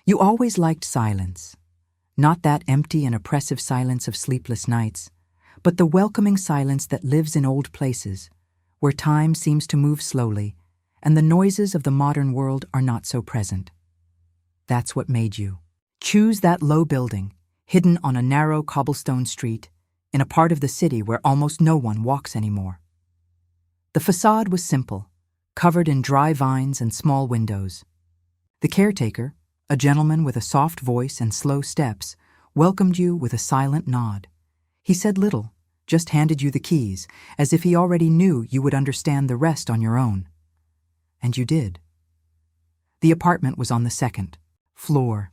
You always liked silence, not that empty and oppressive silence of sleepless nights, but the welcoming silence that lives in old places, where time seems to move slowly and the noises of the modern world are not so present. That's what made you choose that low building, hidden on a narrow cobblestone street, in a part of the city where almost no one walks anymore. The facade was simple, covered in dry vines and small windows. The caretaker, a gentleman with a soft voice and slow steps, welcomed you with a silent nod. He said little, just handed you the keys, as if he already knew you would understand the rest on your own. And you did. The apartment was on the second floor.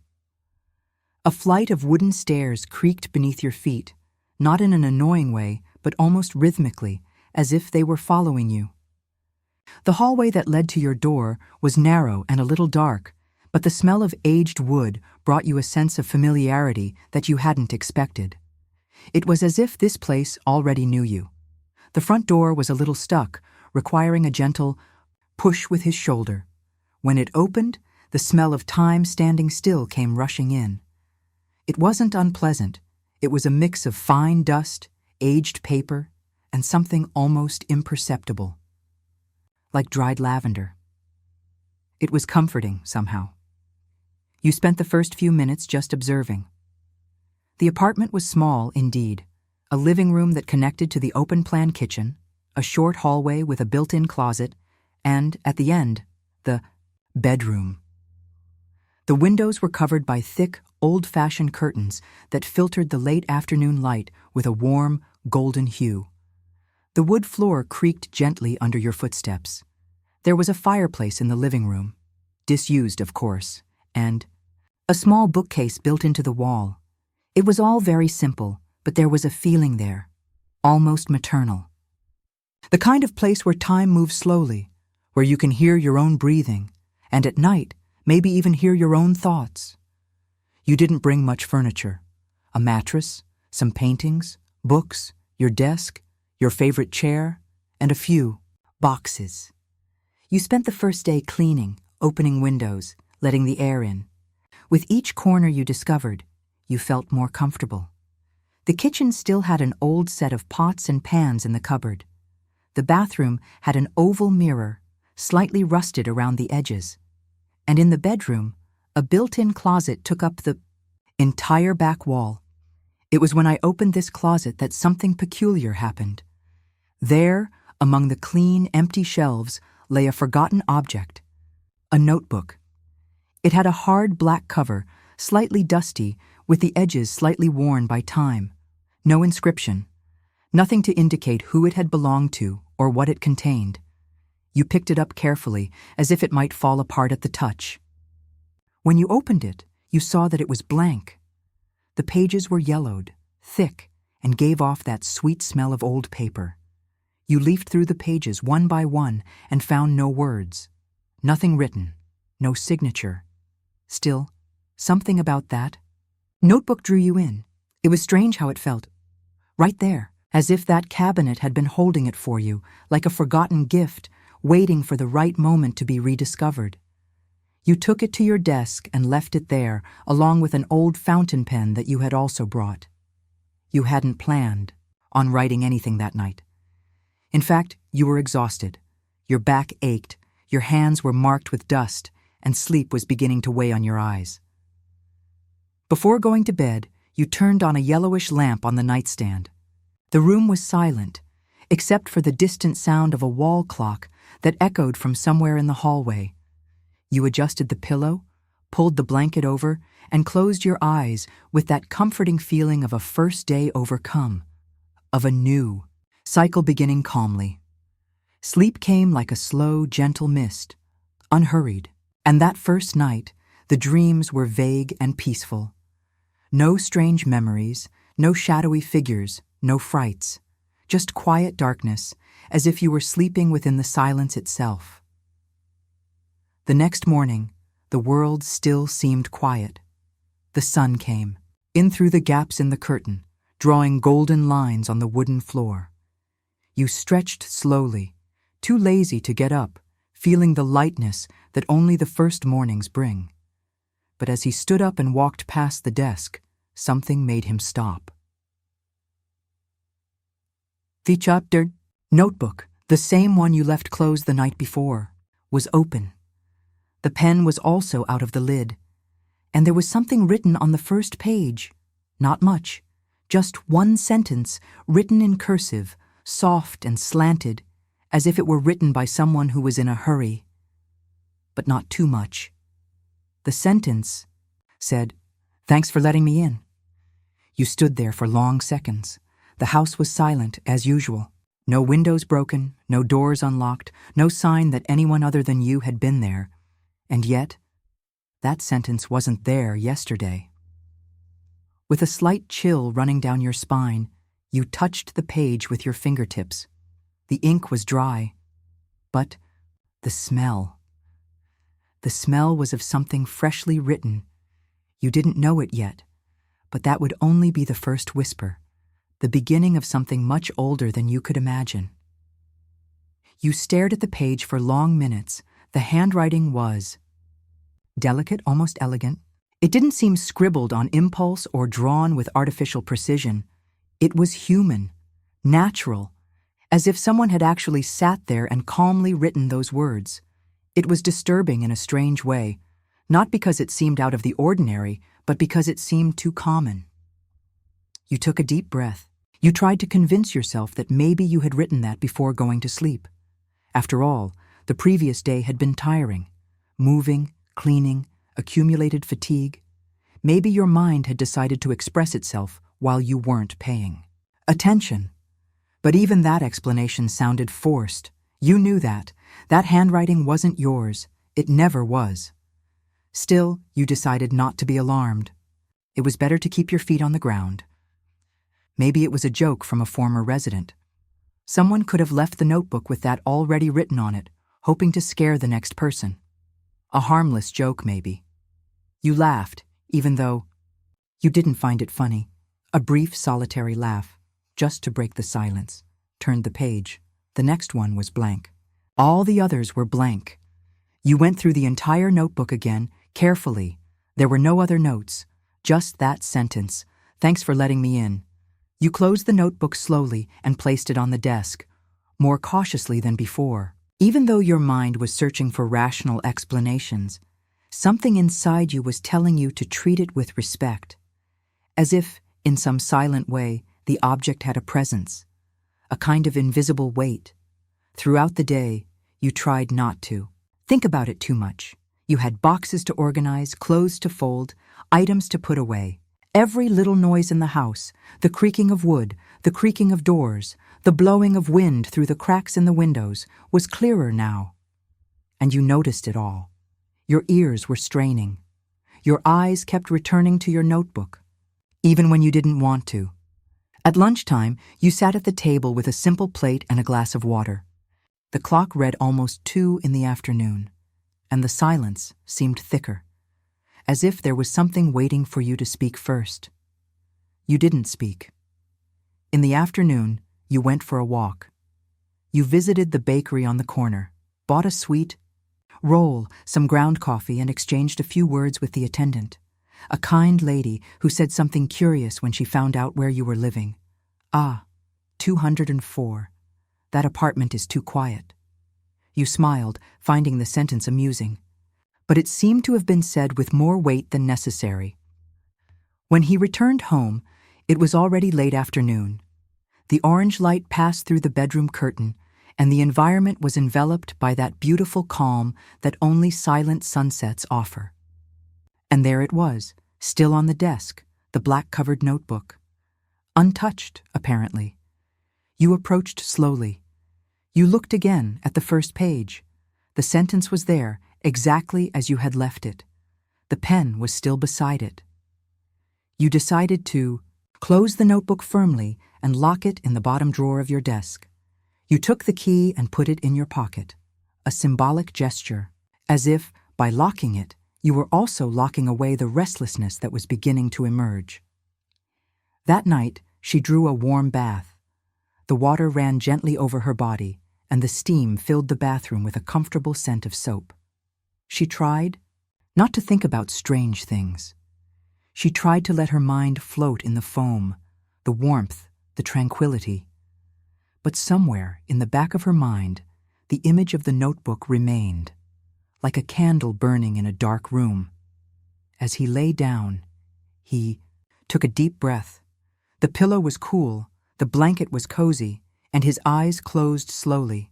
A flight of wooden stairs creaked beneath your feet, not in an annoying way, but almost rhythmically, as if they were following you. The hallway that led to your door was narrow and a little dark, but the smell of aged wood brought you a sense of familiarity that you hadn't expected. It was as if this place already knew you. The front door was a little stuck, requiring a gentle push with his shoulder. When it opened, the smell of time standing still came rushing in. It wasn't unpleasant. It was a mix of fine dust, aged paper, and something almost imperceptible, like dried lavender. It was comforting, somehow. You spent the first few minutes just observing. The apartment was small, indeed, a living room that connected to the open-plan kitchen, a short hallway with a built-in closet, and, at the end, the bedroom. The windows were covered by thick, old-fashioned curtains that filtered the late afternoon light with a warm, golden hue. The wood floor creaked gently under your footsteps. There was a fireplace in the living room, disused, of course, and a small bookcase built into the wall. It was all very simple, but there was a feeling there, almost maternal. The kind of place where time moves slowly, where you can hear your own breathing, and at night, maybe even hear your own thoughts. You didn't bring much furniture. A mattress, some paintings, books, your desk, your favorite chair, and a few boxes. You spent the first day cleaning, opening windows, letting the air in. With each corner you discovered, you felt more comfortable. The kitchen still had an old set of pots and pans in the cupboard. The bathroom had an oval mirror, slightly rusted around the edges. And in the bedroom, a built-in closet took up the entire back wall. It was when I opened this closet that something peculiar happened. There, among the clean, empty shelves, lay a forgotten object, a notebook. It had a hard black cover, slightly dusty, with the edges slightly worn by time. No inscription. Nothing to indicate who it had belonged to or what it contained. You picked it up carefully, as if it might fall apart at the touch. When you opened it, you saw that it was blank. The pages were yellowed, thick, and gave off that sweet smell of old paper. You leafed through the pages one by one and found no words. Nothing written, no signature. Still, something about that notebook drew you in. It was strange how it felt. Right there, as if that cabinet had been holding it for you, like a forgotten gift, waiting for the right moment to be rediscovered. You took it to your desk and left it there, along with an old fountain pen that you had also brought. You hadn't planned on writing anything that night. In fact, you were exhausted. Your back ached, your hands were marked with dust, and sleep was beginning to weigh on your eyes. Before going to bed, you turned on a yellowish lamp on the nightstand. The room was silent, except for the distant sound of a wall clock that echoed from somewhere in the hallway. You adjusted the pillow, pulled the blanket over, and closed your eyes with that comforting feeling of a first day overcome, of a new cycle beginning calmly. Sleep came like a slow, gentle mist, unhurried, and that first night, the dreams were vague and peaceful. No strange memories, no shadowy figures, no frights, just quiet darkness, as if you were sleeping within the silence itself. The next morning, the world still seemed quiet. The sun came, in through the gaps in the curtain, drawing golden lines on the wooden floor. You stretched slowly, too lazy to get up, feeling the lightness that only the first mornings bring. but as he stood up and walked past the desk, something made him stop. The chapter notebook, the same one you left closed the night before, was open. The pen was also out of the lid, and there was something written on the first page. Not much, just one sentence written in cursive, soft and slanted, as if it were written by someone who was in a hurry. But not too much. The sentence said, "Thanks for letting me in." You stood there for long seconds. The house was silent, as usual. No windows broken, no doors unlocked, no sign that anyone other than you had been there. And yet, that sentence wasn't there yesterday. With a slight chill running down your spine, you touched the page with your fingertips. The ink was dry, but the smell. The smell was of something freshly written. You didn't know it yet, but that would only be the first whisper, the beginning of something much older than you could imagine. You stared at the page for long minutes. The handwriting was delicate, almost elegant. It didn't seem scribbled on impulse or drawn with artificial precision. It was human, natural, as if someone had actually sat there and calmly written those words. It was disturbing in a strange way, not because it seemed out of the ordinary, but because it seemed too common. You took a deep breath. You tried to convince yourself that maybe you had written that before going to sleep. After all, the previous day had been tiring. Moving, cleaning, accumulated fatigue. Maybe your mind had decided to express itself while you weren't paying attention. But even that explanation sounded forced. You knew that. That handwriting wasn't yours. It never was. Still, you decided not to be alarmed. It was better to keep your feet on the ground. Maybe it was a joke from a former resident. Someone could have left the notebook with that already written on it, hoping to scare the next person. A harmless joke, maybe. You laughed, even though you didn't find it funny. A brief, solitary laugh, just to break the silence. Turned the page. The next one was blank. All the others were blank. You went through the entire notebook again, carefully. There were no other notes, just that sentence. "Thanks for letting me in." You closed the notebook slowly and placed it on the desk, more cautiously than before. Even though your mind was searching for rational explanations, something inside you was telling you to treat it with respect, as if, in some silent way, the object had a presence, a kind of invisible weight. Throughout the day, you tried not to think about it too much. You had boxes to organize, clothes to fold, items to put away. Every little noise in the house, the creaking of wood, the creaking of doors, the blowing of wind through the cracks in the windows, was clearer now. And you noticed it all. Your ears were straining. Your eyes kept returning to your notebook, even when you didn't want to. At lunchtime, you sat at the table with a simple plate and a glass of water. The clock read almost 2 in the afternoon, and the silence seemed thicker, as if there was something waiting for you to speak first. You didn't speak. In the afternoon, you went for a walk. You visited the bakery on the corner, bought a sweet roll, some ground coffee, and exchanged a few words with the attendant, a kind lady who said something curious when she found out where you were living. "Ah, 204. That apartment is too quiet." You smiled, finding the sentence amusing, but it seemed to have been said with more weight than necessary. When he returned home, it was already late afternoon. The orange light passed through the bedroom curtain, and the environment was enveloped by that beautiful calm that only silent sunsets offer. And there it was, still on the desk, the black-covered notebook. Untouched, apparently. You approached slowly. You looked again at the first page. The sentence was there, exactly as you had left it. The pen was still beside it. You decided to close the notebook firmly and lock it in the bottom drawer of your desk. You took the key and put it in your pocket, a symbolic gesture, as if, by locking it, you were also locking away the restlessness that was beginning to emerge. That night, she drew a warm bath. The water ran gently over her body, and the steam filled the bathroom with a comfortable scent of soap. She tried not to think about strange things. She tried to let her mind float in the foam, the warmth, the tranquility. But somewhere in the back of her mind, the image of the notebook remained, like a candle burning in a dark room. As he lay down, he took a deep breath. The pillow was cool, the blanket was cozy, and his eyes closed slowly.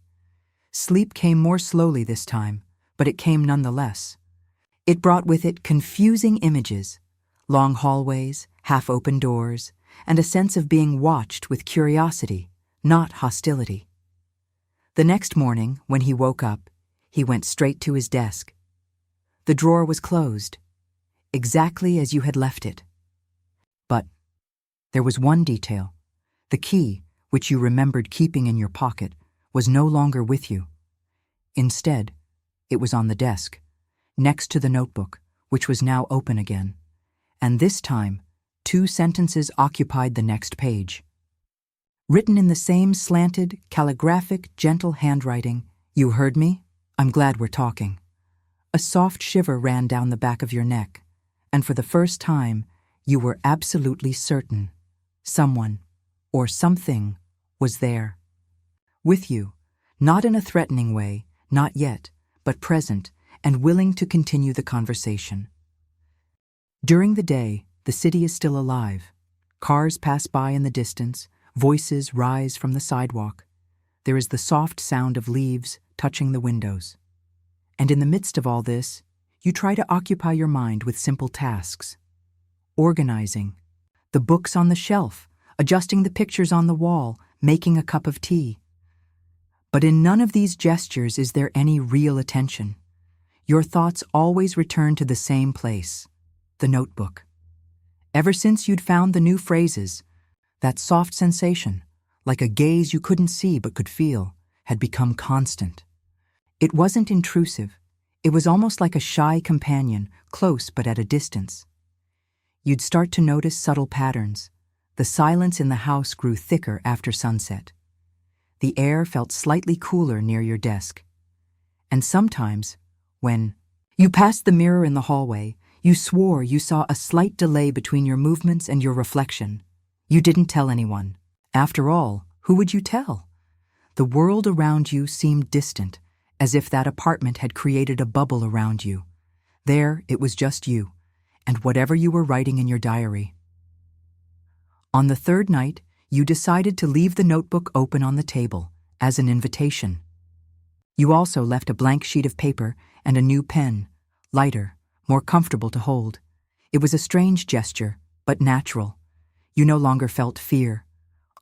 Sleep came more slowly this time, but it came nonetheless. It brought with it confusing images, long hallways, half-open doors, and a sense of being watched with curiosity, not hostility. The next morning, when he woke up, he went straight to his desk. The drawer was closed, exactly as you had left it. But there was one detail. The key, which you remembered keeping in your pocket, was no longer with you. Instead, it was on the desk, next to the notebook, which was now open again. And this time, 2 sentences occupied the next page. Written in the same slanted, calligraphic, gentle handwriting, "You heard me? I'm glad we're talking." A soft shiver ran down the back of your neck, and for the first time, you were absolutely certain someone or something was there. With you, not in a threatening way, not yet, but present and willing to continue the conversation. During the day, the city is still alive. Cars pass by in the distance, voices rise from the sidewalk. There is the soft sound of leaves touching the windows. And in the midst of all this, you try to occupy your mind with simple tasks. Organizing, the books on the shelf, adjusting the pictures on the wall, making a cup of tea. But in none of these gestures is there any real attention. Your thoughts always return to the same place, the notebook. Ever since you'd found the new phrases, that soft sensation, like a gaze you couldn't see but could feel, had become constant. It wasn't intrusive. It was almost like a shy companion, close but at a distance. You'd start to notice subtle patterns. The silence in the house grew thicker after sunset. The air felt slightly cooler near your desk. And sometimes, when you passed the mirror in the hallway, you swore you saw a slight delay between your movements and your reflection. You didn't tell anyone. After all, who would you tell? The world around you seemed distant, as if that apartment had created a bubble around you. There, it was just you, and whatever you were writing in your diary. On the 3rd night, you decided to leave the notebook open on the table, as an invitation. You also left a blank sheet of paper and a new pen, lighter, more comfortable to hold. It was a strange gesture, but natural. You no longer felt fear,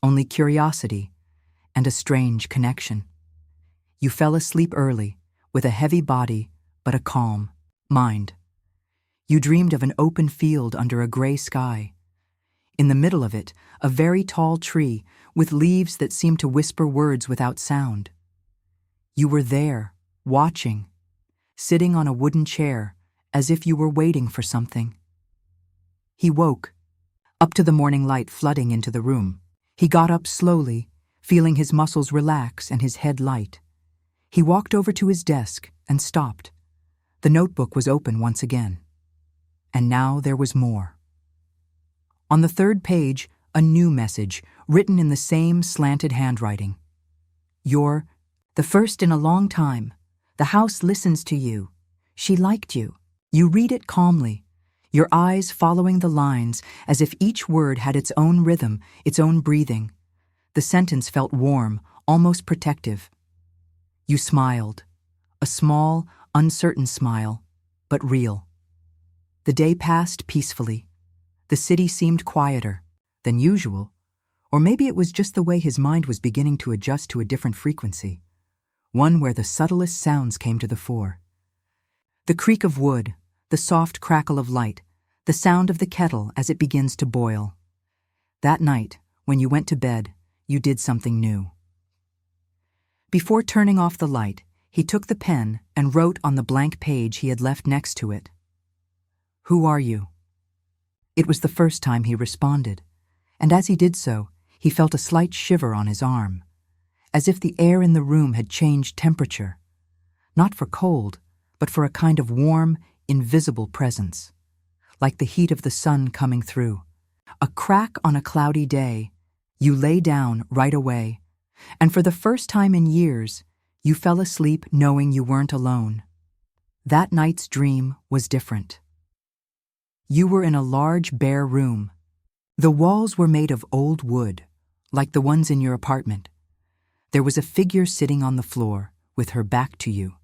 only curiosity, and a strange connection. You fell asleep early, with a heavy body, but a calm mind. You dreamed of an open field under a gray sky. In the middle of it, a very tall tree with leaves that seemed to whisper words without sound. You were there, watching, sitting on a wooden chair, as if you were waiting for something. He woke, up to the morning light flooding into the room. He got up slowly, feeling his muscles relax and his head light. He walked over to his desk and stopped. The notebook was open once again. And now there was more. On the 3rd page, a new message, written in the same slanted handwriting. "You're the first in a long time. The house listens to you. She liked you." You read it calmly, your eyes following the lines as if each word had its own rhythm, its own breathing. The sentence felt warm, almost protective. You smiled, a small, uncertain smile, but real. The day passed peacefully. The city seemed quieter than usual, or maybe it was just the way his mind was beginning to adjust to a different frequency, one where the subtlest sounds came to the fore. The creak of wood, the soft crackle of light, the sound of the kettle as it begins to boil. That night, when you went to bed, you did something new. Before turning off the light, he took the pen and wrote on the blank page he had left next to it. "Who are you?" It was the first time he responded, and as he did so, he felt a slight shiver on his arm, as if the air in the room had changed temperature, not for cold, but for a kind of warm, invisible presence, like the heat of the sun coming through. A crack on a cloudy day, you lay down right away, and for the first time in years, you fell asleep knowing you weren't alone. That night's dream was different. You were in a large, bare room. The walls were made of old wood, like the ones in your apartment. There was a figure sitting on the floor, with her back to you.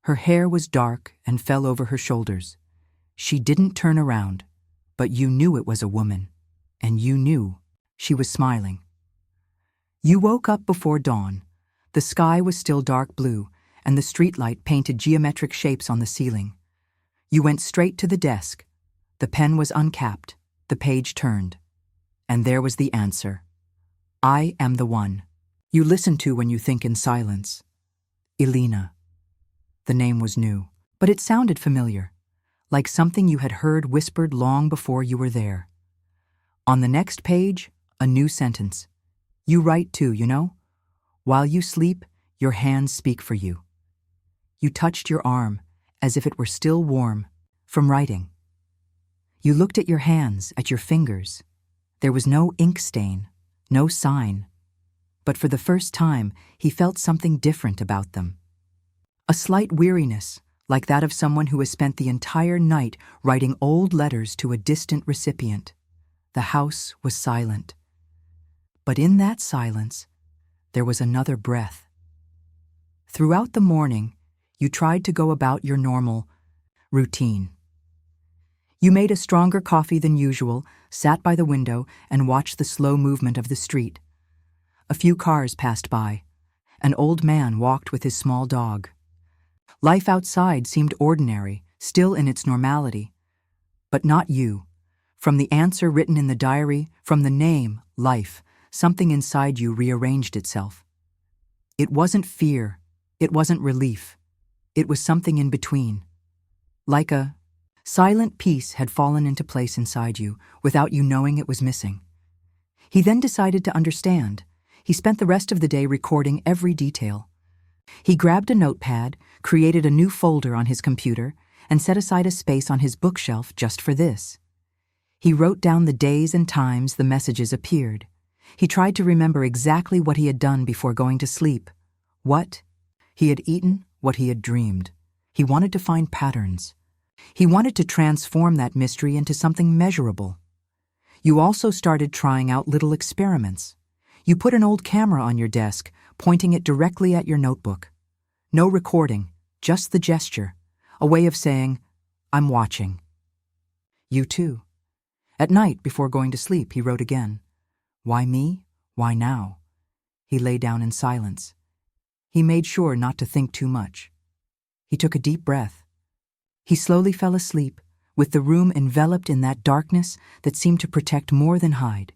Her hair was dark and fell over her shoulders. She didn't turn around, but you knew it was a woman, and you knew she was smiling. You woke up before dawn. The sky was still dark blue, and the streetlight painted geometric shapes on the ceiling. You went straight to the desk. The pen was uncapped, the page turned, and there was the answer. I am the one you listen to when you think in silence. Elena. The name was new, but it sounded familiar, like something you had heard whispered long before you were there. On the next page, a new sentence. You write too, you know? While you sleep, your hands speak for you. You touched your arm, as if it were still warm, from writing. You looked at your hands, at your fingers. There was no ink stain, no sign. But for the first time, he felt something different about them. A slight weariness, like that of someone who has spent the entire night writing old letters to a distant recipient. The house was silent. But in that silence, there was another breath. Throughout the morning, you tried to go about your normal routine. You made a stronger coffee than usual, sat by the window, and watched the slow movement of the street. A few cars passed by. An old man walked with his small dog. Life outside seemed ordinary, still in its normality. But not you. From the answer written in the diary, from the name, life, something inside you rearranged itself. It wasn't fear. It wasn't relief. It was something in between. Like a silent peace had fallen into place inside you, without you knowing it was missing. He then decided to understand. He spent the rest of the day recording every detail. He grabbed a notepad, created a new folder on his computer, and set aside a space on his bookshelf just for this. He wrote down the days and times the messages appeared. He tried to remember exactly what he had done before going to sleep. What he had eaten, what he had dreamed. He wanted to find patterns. He wanted to transform that mystery into something measurable. You also started trying out little experiments. You put an old camera on your desk, pointing it directly at your notebook. No recording, just the gesture, a way of saying, I'm watching. You too. At night, before going to sleep, he wrote again. Why me? Why now? He lay down in silence. He made sure not to think too much. He took a deep breath. He slowly fell asleep, with the room enveloped in that darkness that seemed to protect more than hide.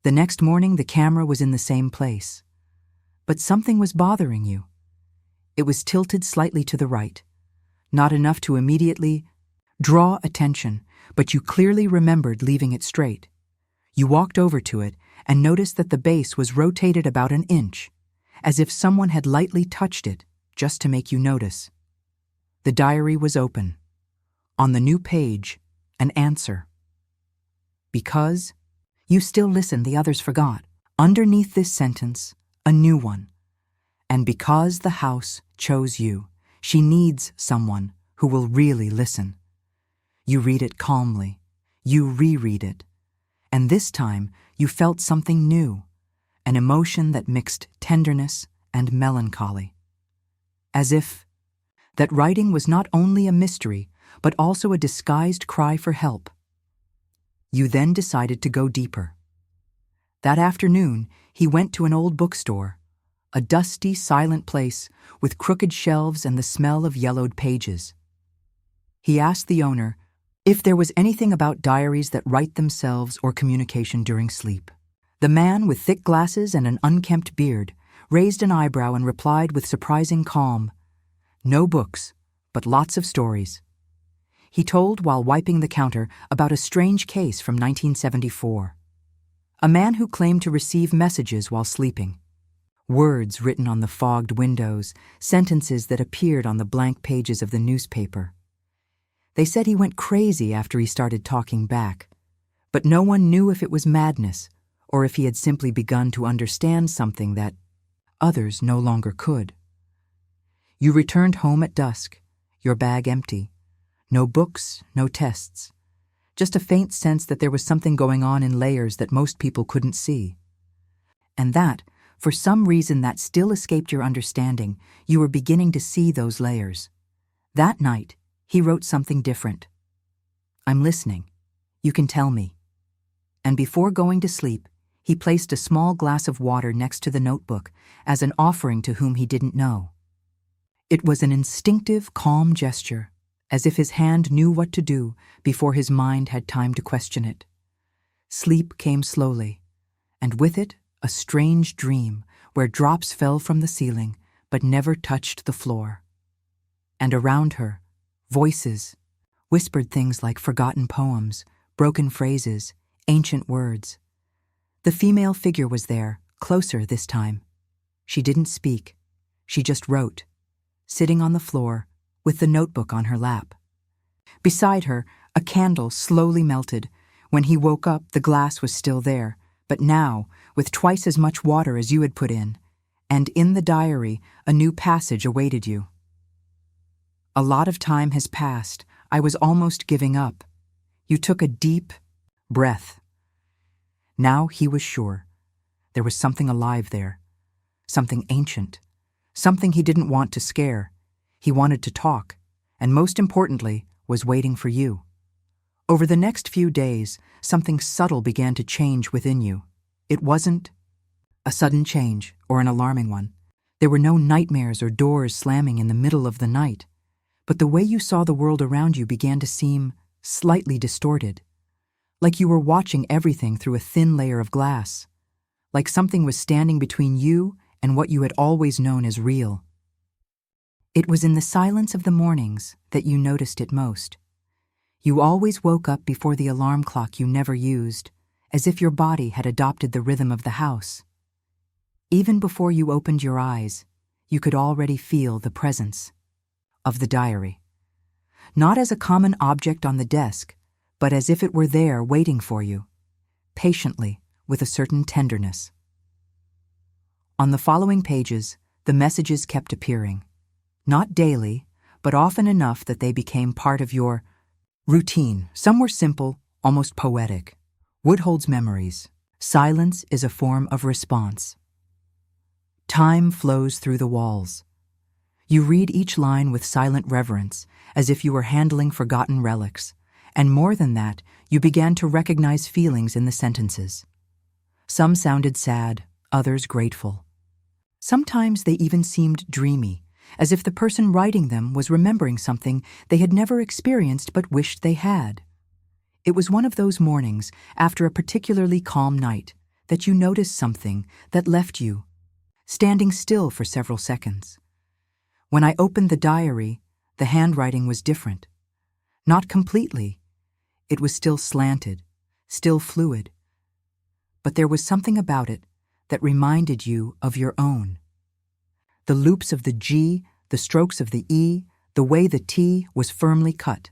The next morning, the camera was in the same place. But something was bothering you. It was tilted slightly to the right, not enough to immediately draw attention, but you clearly remembered leaving it straight. You walked over to it and noticed that the base was rotated about an inch, as if someone had lightly touched it just to make you notice. The diary was open. On the new page, an answer. Because you still listen, the others forgot. Underneath this sentence, a new one. And because the house chose you, she needs someone who will really listen. You read it calmly. You reread it. And this time, you felt something new, an emotion that mixed tenderness and melancholy. As if that writing was not only a mystery, but also a disguised cry for help. You then decided to go deeper. That afternoon, he went to an old bookstore, a dusty, silent place with crooked shelves and the smell of yellowed pages. He asked the owner if there was anything about diaries that write themselves or communication during sleep. The man, with thick glasses and an unkempt beard, raised an eyebrow and replied with surprising calm, "No books, but lots of stories." He told, while wiping the counter, about a strange case from 1974. A man who claimed to receive messages while sleeping. Words written on the fogged windows, sentences that appeared on the blank pages of the newspaper. They said he went crazy after he started talking back, but no one knew if it was madness or if he had simply begun to understand something that others no longer could. You returned home at dusk, your bag empty. No books, no tests. Just a faint sense that there was something going on in layers that most people couldn't see. And that, for some reason that still escaped your understanding, you were beginning to see those layers. That night, he wrote something different. "I'm listening. You can tell me." And before going to sleep, he placed a small glass of water next to the notebook as an offering to whom he didn't know. It was an instinctive, calm gesture, as if his hand knew what to do before his mind had time to question it. Sleep came slowly, and with it, a strange dream where drops fell from the ceiling but never touched the floor. And around her, voices whispered things like forgotten poems, broken phrases, ancient words. The female figure was there, closer this time. She didn't speak. She just wrote, sitting on the floor with the notebook on her lap. Beside her, a candle slowly melted. When he woke up, the glass was still there, but now, with twice as much water as you had put in, and in the diary, a new passage awaited you. "A lot of time has passed. I was almost giving up." You took a deep breath. Now he was sure. There was something alive there. Something ancient. Something he didn't want to scare. He wanted to talk, and most importantly, was waiting for you. Over the next few days, something subtle began to change within you. It wasn't a sudden change or an alarming one. There were no nightmares or doors slamming in the middle of the night. But the way you saw the world around you began to seem slightly distorted. Like you were watching everything through a thin layer of glass. Like something was standing between you and what you had always known as real. It was in the silence of the mornings that you noticed it most. You always woke up before the alarm clock you never used, as if your body had adopted the rhythm of the house. Even before you opened your eyes, you could already feel the presence of the diary. Not as a common object on the desk, but as if it were there waiting for you, patiently, with a certain tenderness. On the following pages, the messages kept appearing. Not daily, but often enough that they became part of your routine. Some were simple, almost poetic. Wood holds memories. Silence is a form of response. Time flows through the walls. You read each line with silent reverence, as if you were handling forgotten relics. And more than that, you began to recognize feelings in the sentences. Some sounded sad, others grateful. Sometimes they even seemed dreamy, as if the person writing them was remembering something they had never experienced but wished they had. It was one of those mornings, after a particularly calm night, that you noticed something that left you standing still for several seconds. When I opened the diary, the handwriting was different. Not completely. It was still slanted, still fluid. But there was something about it that reminded you of your own. The loops of the G, the strokes of the E, the way the T was firmly cut.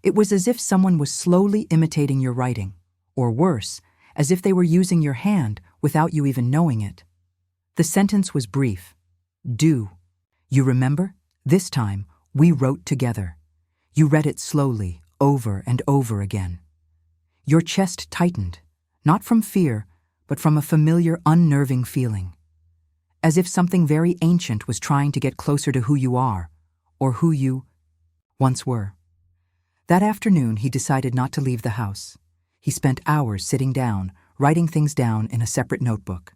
It was as if someone was slowly imitating your writing, or worse, as if they were using your hand without you even knowing it. The sentence was brief. Do. You remember? This time, we wrote together. You read it slowly, over and over again. Your chest tightened, not from fear, but from a familiar, unnerving feeling. As if something very ancient was trying to get closer to who you are, or who you once were. That afternoon, he decided not to leave the house. He spent hours sitting down, writing things down in a separate notebook.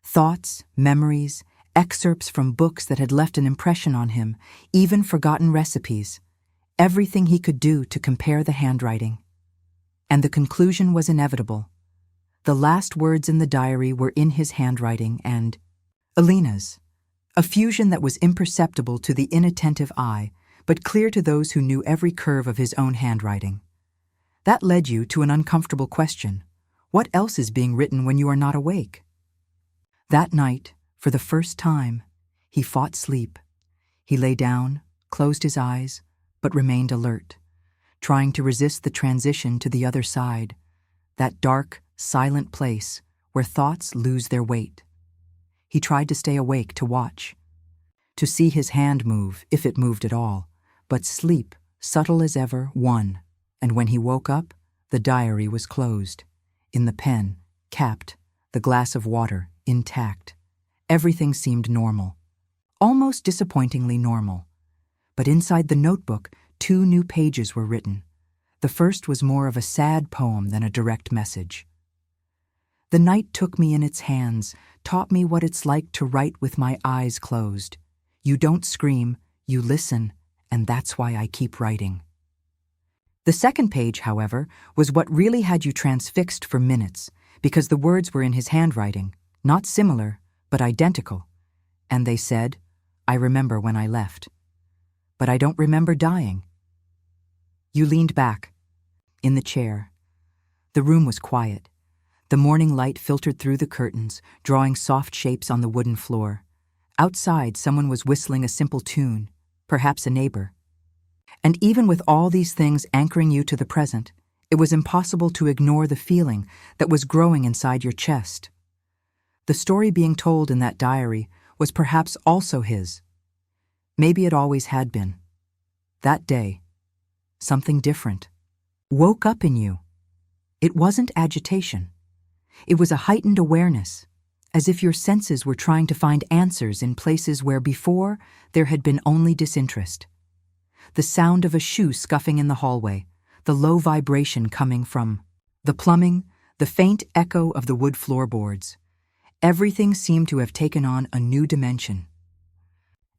Thoughts, memories, excerpts from books that had left an impression on him, even forgotten recipes. Everything he could do to compare the handwriting. And the conclusion was inevitable. The last words in the diary were in his handwriting and Alina's, a fusion that was imperceptible to the inattentive eye, but clear to those who knew every curve of his own handwriting. That led you to an uncomfortable question. What else is being written when you are not awake? That night, for the first time, he fought sleep. He lay down, closed his eyes, but remained alert. trying to resist the transition to the other side, that dark, silent place where thoughts lose their weight. He tried to stay awake to watch, to see his hand move, if it moved at all, but sleep, subtle as ever, won, and when he woke up, the diary was closed. In the pen, capped, the glass of water, intact. Everything seemed normal, almost disappointingly normal. But inside the notebook, 2 new pages were written. The first was more of a sad poem than a direct message. The night took me in its hands, taught me what it's like to write with my eyes closed. You don't scream, you listen, and that's why I keep writing. The second page, however, was what really had you transfixed for minutes, because the words were in his handwriting, not similar, but identical. And they said, "I remember when I left. But I don't remember dying." You leaned back, in the chair. The room was quiet. The morning light filtered through the curtains, drawing soft shapes on the wooden floor. Outside, someone was whistling a simple tune, perhaps a neighbor. And even with all these things anchoring you to the present, it was impossible to ignore the feeling that was growing inside your chest. The story being told in that diary was perhaps also his. Maybe it always had been. That day, something different woke up in you. It wasn't agitation. It was a heightened awareness, as if your senses were trying to find answers in places where before there had been only disinterest. The sound of a shoe scuffing in the hallway, the low vibration coming from the plumbing, the faint echo of the wood floorboards. Everything seemed to have taken on a new dimension.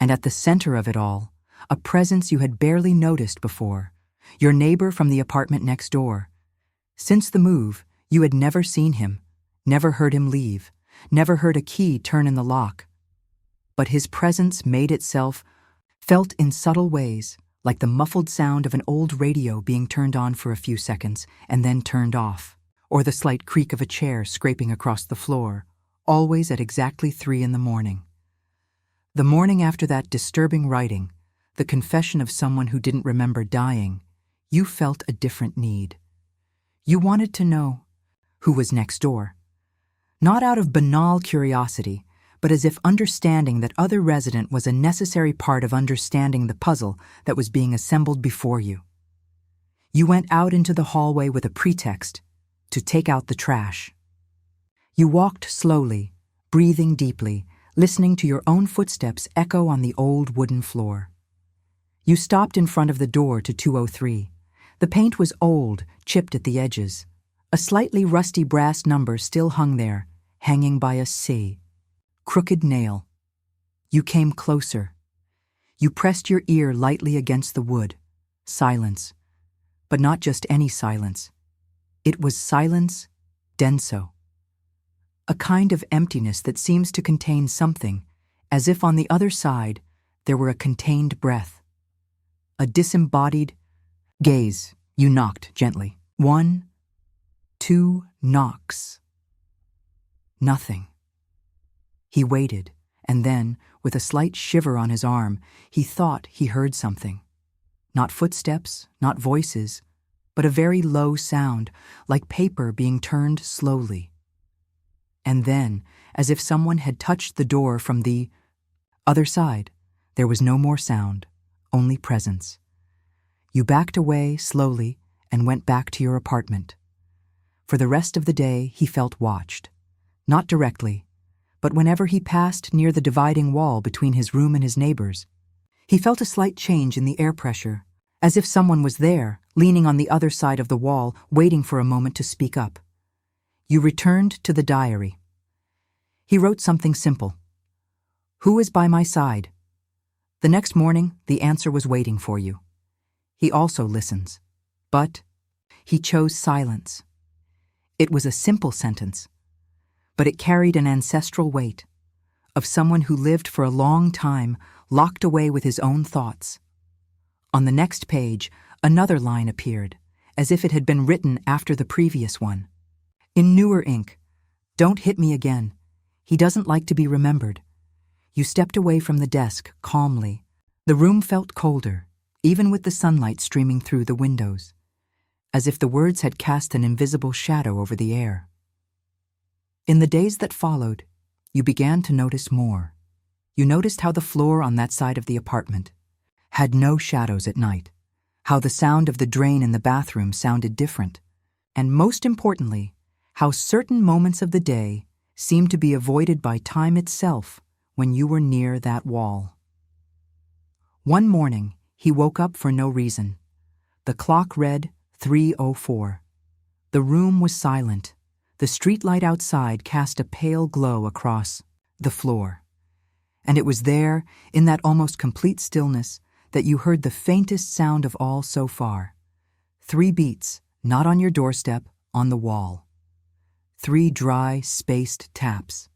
And at the center of it all, a presence you had barely noticed before, your neighbor from the apartment next door. Since the move, you had never seen him, never heard him leave, never heard a key turn in the lock. But his presence made itself felt in subtle ways, like the muffled sound of an old radio being turned on for a few seconds and then turned off, or the slight creak of a chair scraping across the floor, always at exactly 3 a.m. The morning after that disturbing writing, the confession of someone who didn't remember dying, you felt a different need. You wanted to know who was next door. Not out of banal curiosity, but as if understanding that other resident was a necessary part of understanding the puzzle that was being assembled before you. You went out into the hallway with a pretext to take out the trash. You walked slowly, breathing deeply, listening to your own footsteps echo on the old wooden floor. You stopped in front of the door to 203. The paint was old, chipped at the edges. A slightly rusty brass number still hung there, hanging by a C. Crooked nail. You came closer. You pressed your ear lightly against the wood. Silence. But not just any silence. It was silence denso. A kind of emptiness that seems to contain something, as if on the other side there were a contained breath. A disembodied gaze. You knocked gently. 1, 2 knocks. Nothing. He waited, and then, with a slight shiver on his arm, he thought he heard something. Not footsteps, not voices, but a very low sound, like paper being turned slowly. And then, as if someone had touched the door from the other side, there was no more sound, only presence. You backed away slowly and went back to your apartment. For the rest of the day, he felt watched. Not directly, but whenever he passed near the dividing wall between his room and his neighbor's, he felt a slight change in the air pressure, as if someone was there, leaning on the other side of the wall, waiting for a moment to speak up. You returned to the diary. He wrote something simple. "Who is by my side?" The next morning, the answer was waiting for you. He also listens. But he chose silence. It was a simple sentence, but it carried an ancestral weight of someone who lived for a long time, locked away with his own thoughts. On the next page, another line appeared, as if it had been written after the previous one. In newer ink, "Don't hit me again. He doesn't like to be remembered." You stepped away from the desk calmly. The room felt colder, even with the sunlight streaming through the windows. as if the words had cast an invisible shadow over the air. In the days that followed, you began to notice more. You noticed how the floor on that side of the apartment had no shadows at night, how the sound of the drain in the bathroom sounded different, and most importantly, how certain moments of the day seemed to be avoided by time itself when you were near that wall. One morning, he woke up for no reason. The clock read 3:04. The room was silent. The streetlight outside cast a pale glow across the floor. And it was there, in that almost complete stillness, that you heard the faintest sound of all so far. 3 beats, not on your doorstep, on the wall. 3 dry, spaced taps.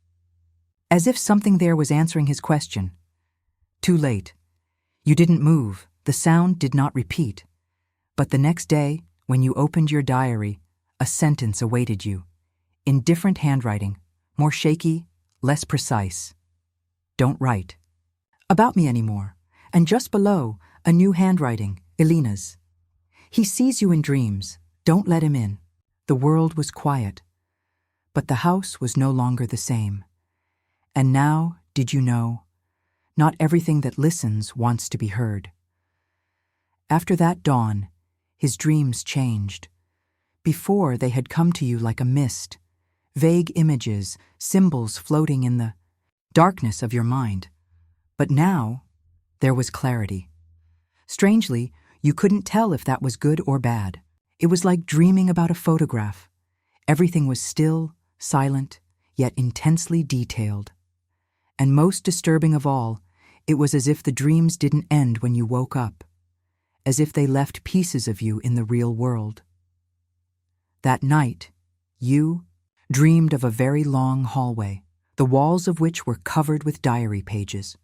As if something there was answering his question. Too late. You didn't move, the sound did not repeat. But the next day, when you opened your diary, a sentence awaited you. In different handwriting, more shaky, less precise. Don't write about me anymore. And just below, a new handwriting, Elena's. He sees you in dreams. Don't let him in. The world was quiet. But the house was no longer the same. And now, did you know, not everything that listens wants to be heard. After that dawn, his dreams changed. Before, they had come to you like a mist, vague images, symbols floating in the darkness of your mind. But now, there was clarity. Strangely, you couldn't tell if that was good or bad. It was like dreaming about a photograph. Everything was still, silent, yet intensely detailed. And most disturbing of all, it was as if the dreams didn't end when you woke up, as if they left pieces of you in the real world. That night, you dreamed of a very long hallway, the walls of which were covered with diary pages.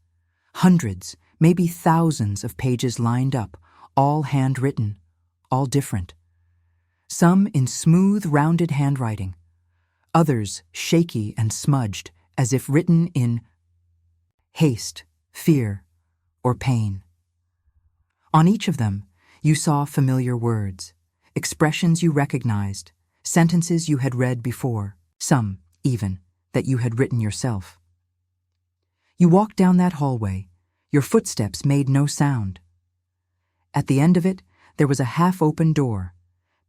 Hundreds, maybe thousands of pages lined up, all handwritten, all different. Some in smooth, rounded handwriting, others shaky and smudged, as if written in haste, fear, or pain. On each of them, you saw familiar words, expressions you recognized, sentences you had read before, some, even, that you had written yourself. You walked down that hallway. Your footsteps made no sound. At the end of it, there was a half-open door.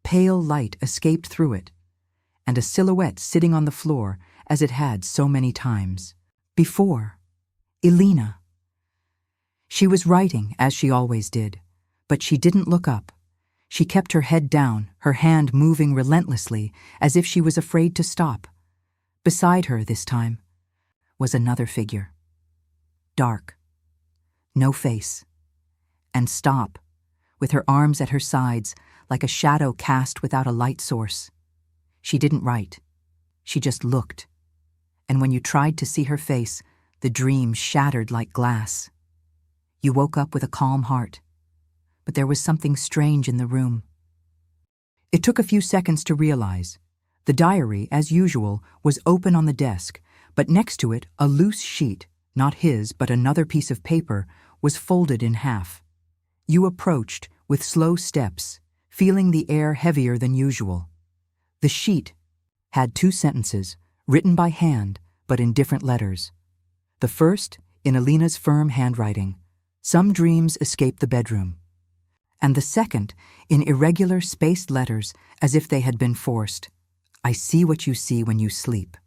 Pale light escaped through it, and a silhouette sitting on the floor as it had so many times before. Elena. She was writing, as she always did, but she didn't look up. She kept her head down, her hand moving relentlessly, as if she was afraid to stop. Beside her, this time, was another figure. Dark. No face. And stop, with her arms at her sides, like a shadow cast without a light source. She didn't write. She just looked. And when you tried to see her face, the dream shattered like glass. You woke up with a calm heart. But there was something strange in the room. It took a few seconds to realize. The diary, as usual, was open on the desk, but next to it, a loose sheet, not his, but another piece of paper, was folded in half. You approached, with slow steps, feeling the air heavier than usual. The sheet had 2 sentences, written by hand, but in different letters. The first, in Elena's firm handwriting, "Some dreams escape the bedroom." And the second, in irregular spaced letters, as if they had been forced, "I see what you see when you sleep."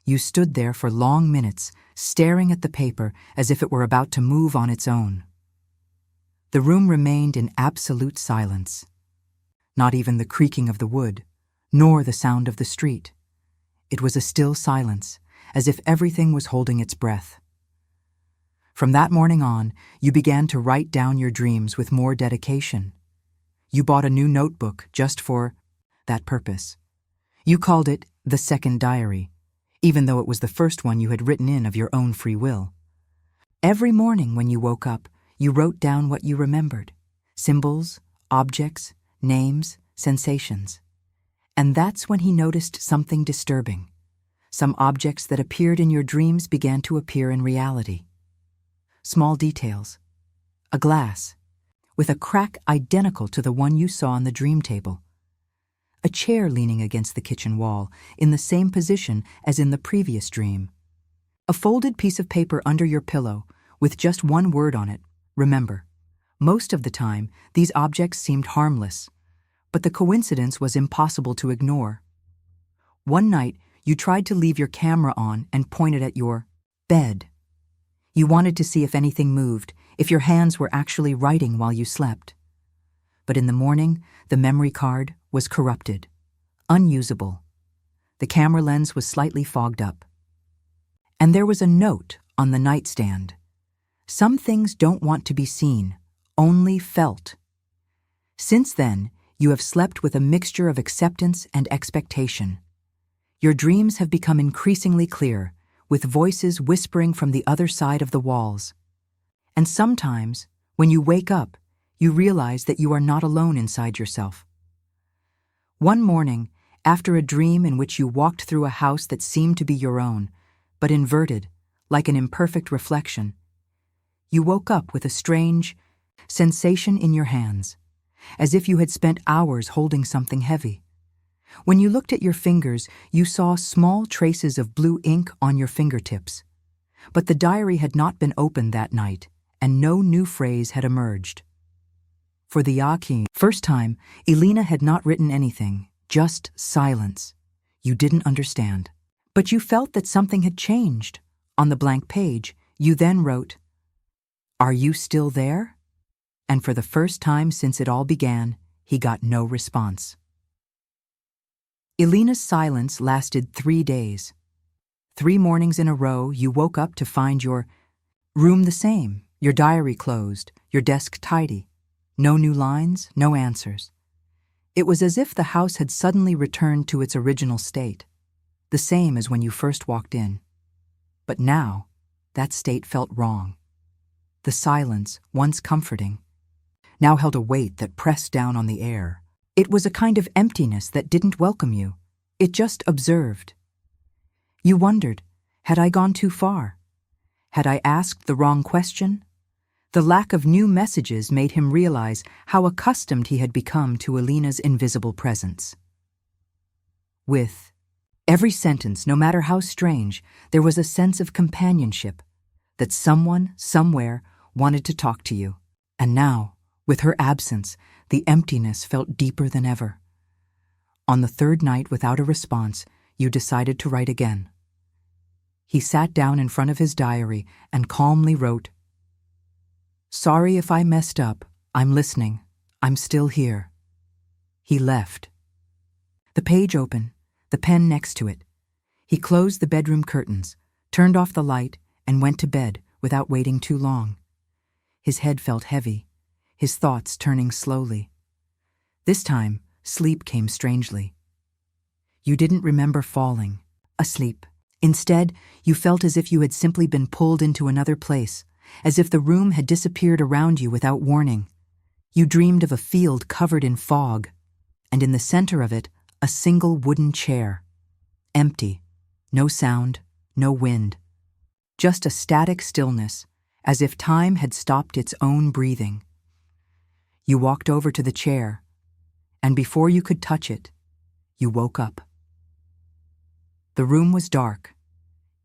You stood there for long minutes, staring at the paper as if it were about to move on its own. The room remained in absolute silence. Not even the creaking of the wood, nor the sound of the street. It was a still silence, as if everything was holding its breath. From that morning on, you began to write down your dreams with more dedication. You bought a new notebook just for that purpose. You called it the second diary, even though it was the first one you had written in of your own free will. Every morning when you woke up, you wrote down what you remembered: symbols, objects, names, sensations. And that's when he noticed something disturbing. Some objects that appeared in your dreams began to appear in reality. Small details. A glass, with a crack identical to the one you saw on the dream table. a chair leaning against the kitchen wall, in the same position as in the previous dream. A folded piece of paper under your pillow, with just one word on it, remember. Most of the time, these objects seemed harmless, but the coincidence was impossible to ignore. One night, you tried to leave your camera on and pointed at your bed. You wanted to see if anything moved, if your hands were actually writing while you slept. But in the morning, the memory card was corrupted, unusable. The camera lens was slightly fogged up. And there was a note on the nightstand. Some things don't want to be seen, only felt. Since then, you have slept with a mixture of acceptance and expectation. Your dreams have become increasingly clear, with voices whispering from the other side of the walls. And sometimes, when you wake up, you realize that you are not alone inside yourself. One morning, after a dream in which you walked through a house that seemed to be your own, but inverted, like an imperfect reflection, you woke up with a strange sensation in your hands, as if you had spent hours holding something heavy. When you looked at your fingers, you saw small traces of blue ink on your fingertips. But the diary had not been opened that night, and no new phrase had emerged. For the first time, Elena had not written anything, just silence. You didn't understand. But you felt that something had changed. On the blank page, you then wrote, "Are you still there?" And for the first time since it all began, he got no response. Elena's silence lasted 3 days. 3 mornings in a row, you woke up to find your room the same, your diary closed, your desk tidy. No new lines, no answers. It was as if the house had suddenly returned to its original state, the same as when you first walked in. But now, that state felt wrong. The silence, once comforting, now held a weight that pressed down on the air. It was a kind of emptiness that didn't welcome you. It just observed. You wondered, had I gone too far? Had I asked the wrong question? The lack of new messages made him realize how accustomed he had become to Elena's invisible presence. With every sentence, no matter how strange, there was a sense of companionship, that someone, somewhere, wanted to talk to you. And now, with her absence, the emptiness felt deeper than ever. On the 3rd night, without a response, you decided to write again. He sat down in front of his diary and calmly wrote, "Sorry if I messed up. I'm listening. I'm still here." He left. The page open, the pen next to it. He closed the bedroom curtains, turned off the light, and went to bed without waiting too long. His head felt heavy, his thoughts turning slowly. This time, sleep came strangely. You didn't remember falling, asleep. Instead, you felt as if you had simply been pulled into another place, as if the room had disappeared around you without warning. You dreamed of a field covered in fog, and in the center of it, a single wooden chair. Empty, no sound, no wind. Just a static stillness, as if time had stopped its own breathing. You walked over to the chair, and before you could touch it, you woke up. The room was dark.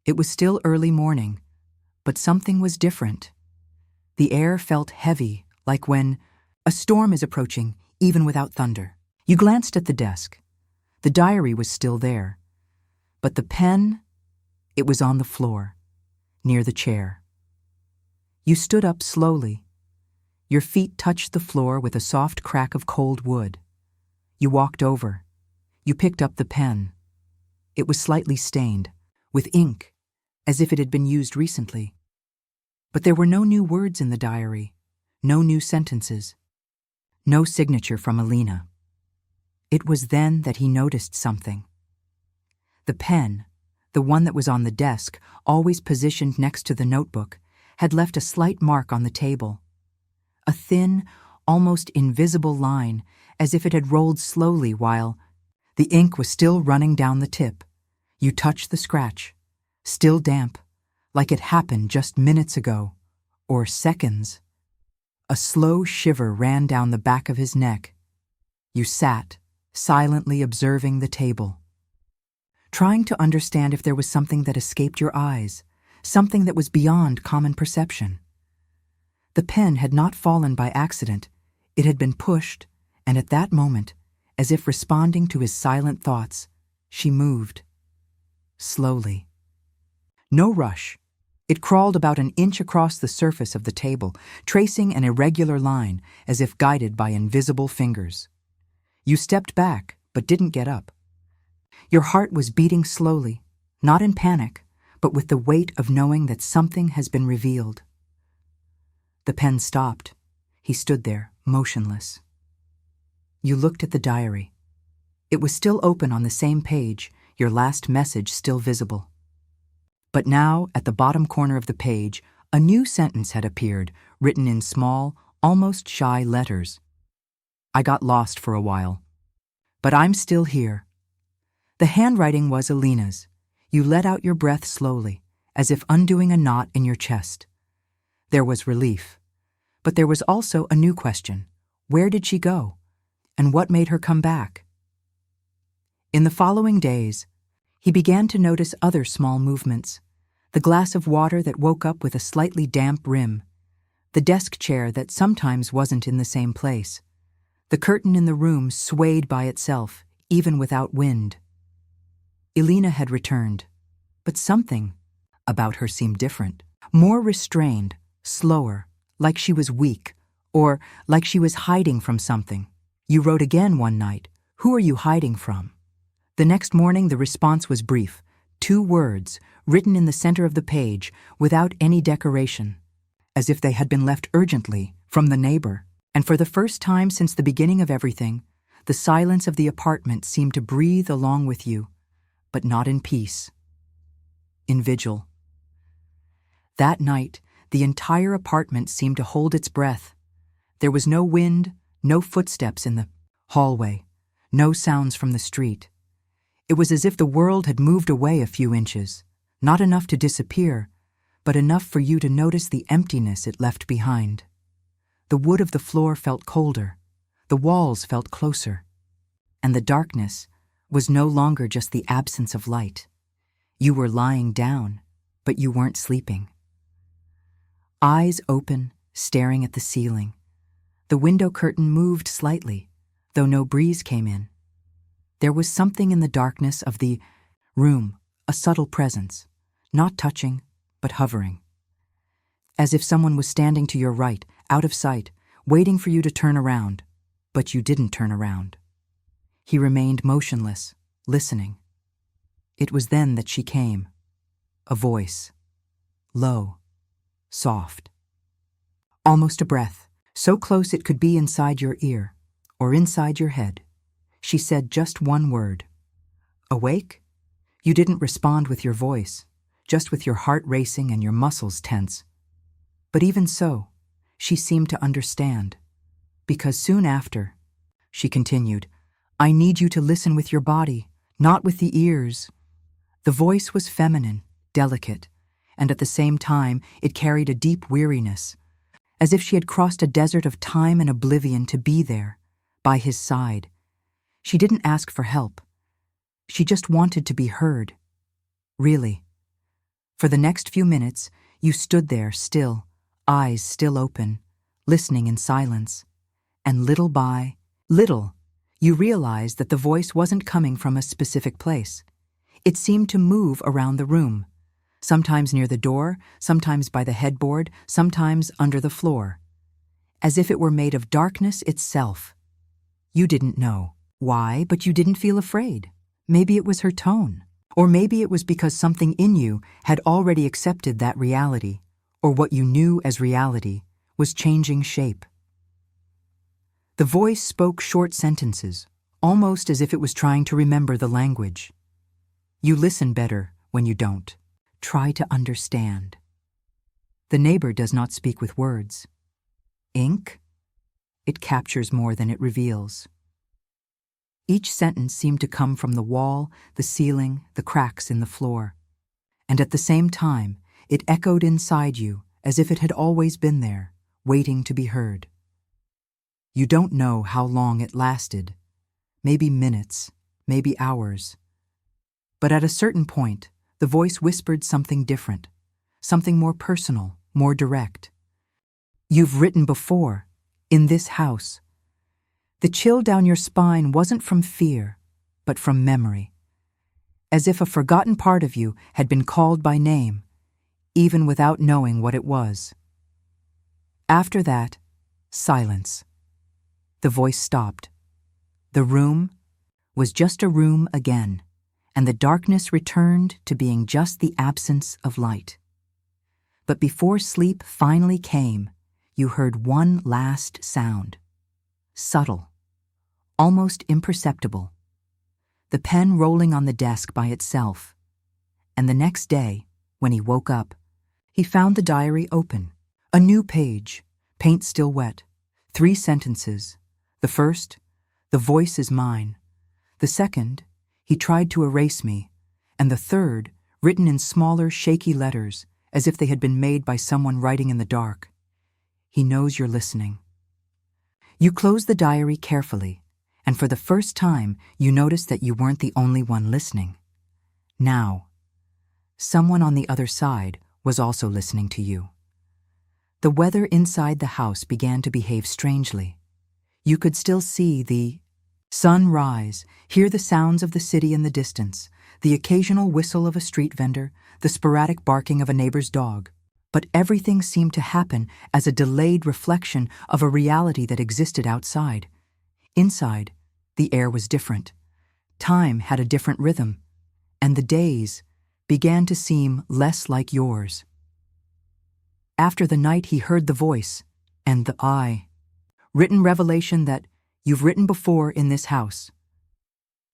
It was still early morning, but something was different. The air felt heavy, like when a storm is approaching, even without thunder. You glanced at the desk. The diary was still there. But the pen, it was on the floor, near the chair. You stood up slowly. Your feet touched the floor with a soft crack of cold wood. You walked over. You picked up the pen. It was slightly stained, with ink, as if it had been used recently. But there were no new words in the diary, no new sentences, no signature from Elena. It was then that he noticed something. The pen, the one that was on the desk, always positioned next to the notebook, had left a slight mark on the table. A thin, almost invisible line, as if it had rolled slowly while the ink was still running down the tip. You touched the scratch, still damp, like it happened just minutes ago, or seconds. A slow shiver ran down the back of his neck. You sat, silently observing the table, trying to understand if there was something that escaped your eyes, something that was beyond common perception. The pen had not fallen by accident. It had been pushed, and at that moment, as if responding to his silent thoughts, she moved. Slowly. No rush. It crawled about an inch across the surface of the table, tracing an irregular line as if guided by invisible fingers. You stepped back, but didn't get up. Your heart was beating slowly, not in panic, but with the weight of knowing that something has been revealed. The pen stopped. He stood there, motionless. You looked at the diary. It was still open on the same page, your last message still visible. But now, at the bottom corner of the page, a new sentence had appeared, written in small, almost shy letters. I got lost for a while. But I'm still here. The handwriting was Alina's. You let out your breath slowly, as if undoing a knot in your chest. There was relief. But there was also a new question. Where did she go? And what made her come back? In the following days, he began to notice other small movements. The glass of water that woke up with a slightly damp rim. The desk chair that sometimes wasn't in the same place. The curtain in the room swayed by itself, even without wind. Elena had returned, but something about her seemed different. More restrained, slower, like she was weak, or like she was hiding from something. You wrote again one night, "Who are you hiding from?" The next morning the response was brief, 2 words, written in the center of the page, without any decoration, as if they had been left urgently from the neighbor. And for the first time since the beginning of everything, the silence of the apartment seemed to breathe along with you, but not in peace. In vigil. That night, the entire apartment seemed to hold its breath. There was no wind, no footsteps in the hallway, no sounds from the street. It was as if the world had moved away a few inches, not enough to disappear, but enough for you to notice the emptiness it left behind. The wood of the floor felt colder, the walls felt closer, and the darkness was no longer just the absence of light. You were lying down, but you weren't sleeping. Eyes open, staring at the ceiling. The window curtain moved slightly, though no breeze came in. There was something in the darkness of the room, a subtle presence, not touching, but hovering. As if someone was standing to your right, out of sight, waiting for you to turn around, but you didn't turn around. He remained motionless, listening. It was then that she came. A voice. Low. Soft. Almost a breath, so close it could be inside your ear, or inside your head. She said just one word. Awake? You didn't respond with your voice, just with your heart racing and your muscles tense. But even so, she seemed to understand. Because soon after, she continued, I need you to listen with your body, not with the ears. The voice was feminine, delicate, and at the same time it carried a deep weariness, as if she had crossed a desert of time and oblivion to be there, by his side. She didn't ask for help. She just wanted to be heard. Really. For the next few minutes, you stood there still, eyes still open, listening in silence. And little by little, you realized that the voice wasn't coming from a specific place. It seemed to move around the room, sometimes near the door, sometimes by the headboard, sometimes under the floor, as if it were made of darkness itself. You didn't know why, but you didn't feel afraid. Maybe it was her tone, or maybe it was because something in you had already accepted that reality, or what you knew as reality was changing shape. The voice spoke short sentences, almost as if it was trying to remember the language. You listen better when you don't. Try to understand. The neighbor does not speak with words. Ink? It captures more than it reveals. Each sentence seemed to come from the wall, the ceiling, the cracks in the floor. And at the same time, it echoed inside you as if it had always been there, waiting to be heard. You don't know how long it lasted. maybe minutes, maybe hours. But at a certain point, the voice whispered something different, something more personal, more direct. You've written before, in this house. The chill down your spine wasn't from fear, but from memory. As if a forgotten part of you had been called by name, even without knowing what it was. After that, silence. The voice stopped. The room was just a room again, and the darkness returned to being just the absence of light. But before sleep finally came, you heard one last sound. Subtle, almost imperceptible. The pen rolling on the desk by itself. And the next day, when he woke up, he found the diary open. A new page, paint still wet. 3 sentences. The first, "The voice is mine." The second, "He tried to erase me." And the third, written in smaller, shaky letters, as if they had been made by someone writing in the dark. "He knows you're listening." You closed the diary carefully, and for the first time you noticed that you weren't the only one listening. Now, someone on the other side was also listening to you. The weather inside the house began to behave strangely. You could still see the sun rise, hear the sounds of the city in the distance, the occasional whistle of a street vendor, the sporadic barking of a neighbor's dog. But everything seemed to happen as a delayed reflection of a reality that existed outside. Inside, the air was different. Time had a different rhythm, and the days began to seem less like yours. After the night he heard the voice and the I, written revelation that you've written before in this house.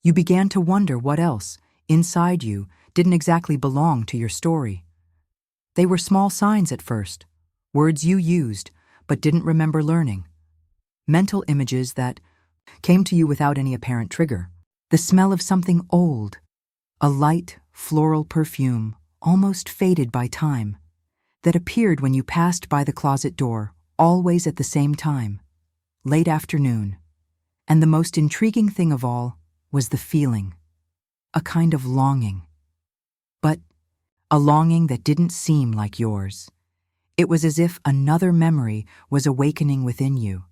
You began to wonder what else, inside you, didn't exactly belong to your story. They were small signs at first, words you used but didn't remember learning. Mental images that came to you without any apparent trigger. The smell of something old, a light, floral perfume, almost faded by time, that appeared when you passed by the closet door, always at the same time, late afternoon. And the most intriguing thing of all was the feeling, a kind of longing. But a longing that didn't seem like yours. It was as if another memory was awakening within you,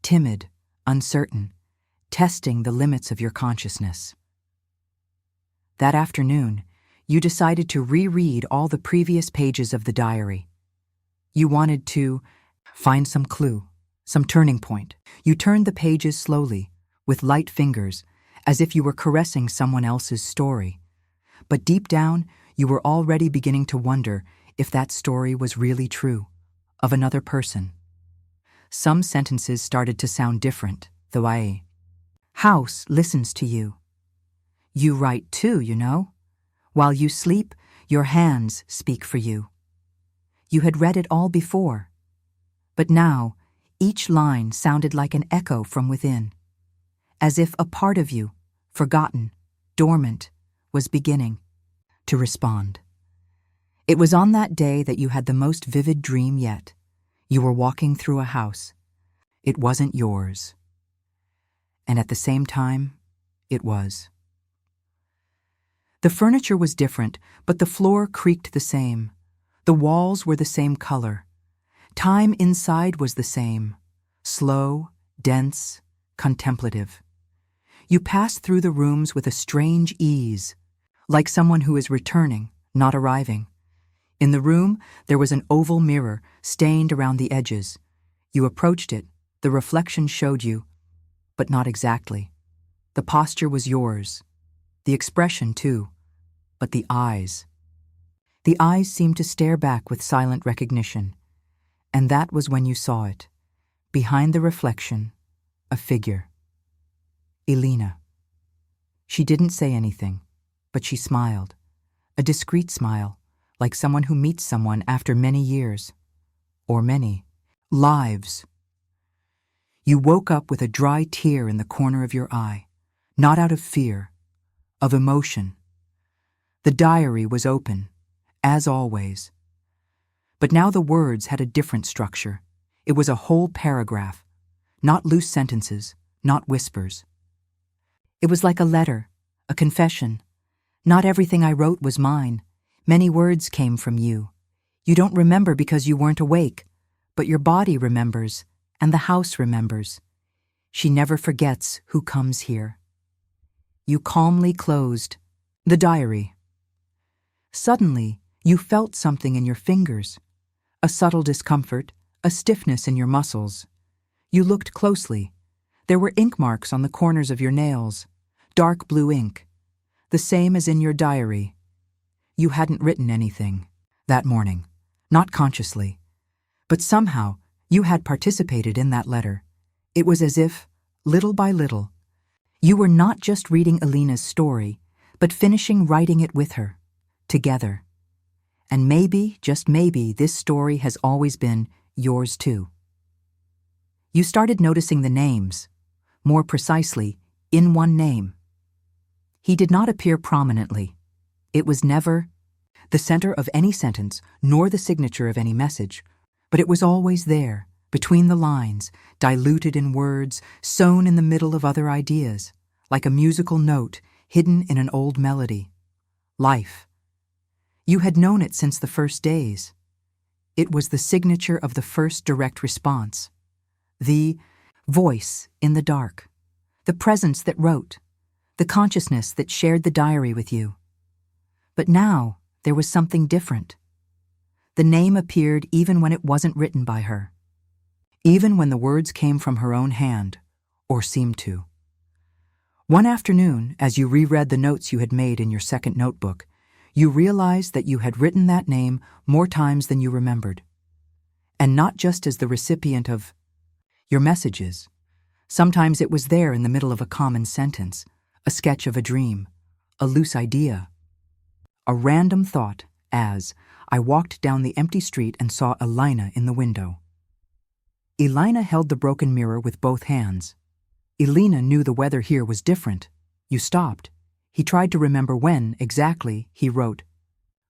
timid, uncertain, testing the limits of your consciousness. That afternoon, you decided to reread all the previous pages of the diary. You wanted to find some clue, some turning point. You turned the pages slowly, with light fingers, as if you were caressing someone else's story. But deep down, you were already beginning to wonder if that story was really true, of another person. Some sentences started to sound different, though house listens to you. You write too, you know. While you sleep, your hands speak for you. You had read it all before, but now each line sounded like an echo from within, as if a part of you, forgotten, dormant, was beginning to respond. It was on that day that you had the most vivid dream yet. You were walking through a house. It wasn't yours. And at the same time, it was. The furniture was different, but the floor creaked the same. The walls were the same color. Time inside was the same, slow, dense, contemplative. You passed through the rooms with a strange ease, like someone who is returning, not arriving. In the room, there was an oval mirror, stained around the edges. You approached it, the reflection showed you, but not exactly. The posture was yours. The expression, too. But the eyes. The eyes seemed to stare back with silent recognition. And that was when you saw it. Behind the reflection, a figure. Elena. She didn't say anything, but she smiled. A discreet smile, like someone who meets someone after many years. Or many lives. You woke up with a dry tear in the corner of your eye, not out of fear, of emotion. The diary was open, as always. But now the words had a different structure. It was a whole paragraph, not loose sentences, not whispers. It was like a letter, a confession. Not everything I wrote was mine. Many words came from you. You don't remember because you weren't awake, but your body remembers, and the house remembers. She never forgets who comes here. You calmly closed the diary. Suddenly, you felt something in your fingers, a subtle discomfort, a stiffness in your muscles. You looked closely. There were ink marks on the corners of your nails, dark blue ink, the same as in your diary. You hadn't written anything that morning, not consciously, but somehow you had participated in that letter. It was as if, little by little, you were not just reading Alina's story, but finishing writing it with her, together. And maybe, just maybe, this story has always been yours too. You started noticing the names, more precisely, in one name. He did not appear prominently. It was never the center of any sentence, nor the signature of any message, but it was always there, between the lines, diluted in words, sewn in the middle of other ideas, like a musical note hidden in an old melody. Life. You had known it since the first days. It was the signature of the first direct response. The voice in the dark. The presence that wrote. The consciousness that shared the diary with you. But now there was something different. The name appeared even when it wasn't written by her. Even when the words came from her own hand, or seemed to. One afternoon, as you reread the notes you had made in your second notebook, you realized that you had written that name more times than you remembered. And not just as the recipient of your messages. Sometimes it was there in the middle of a common sentence, a sketch of a dream, a loose idea, a random thought as I walked down the empty street and saw Elina in the window. Elina held the broken mirror with both hands. Elina knew the weather here was different. You stopped. He tried to remember when, exactly, he wrote.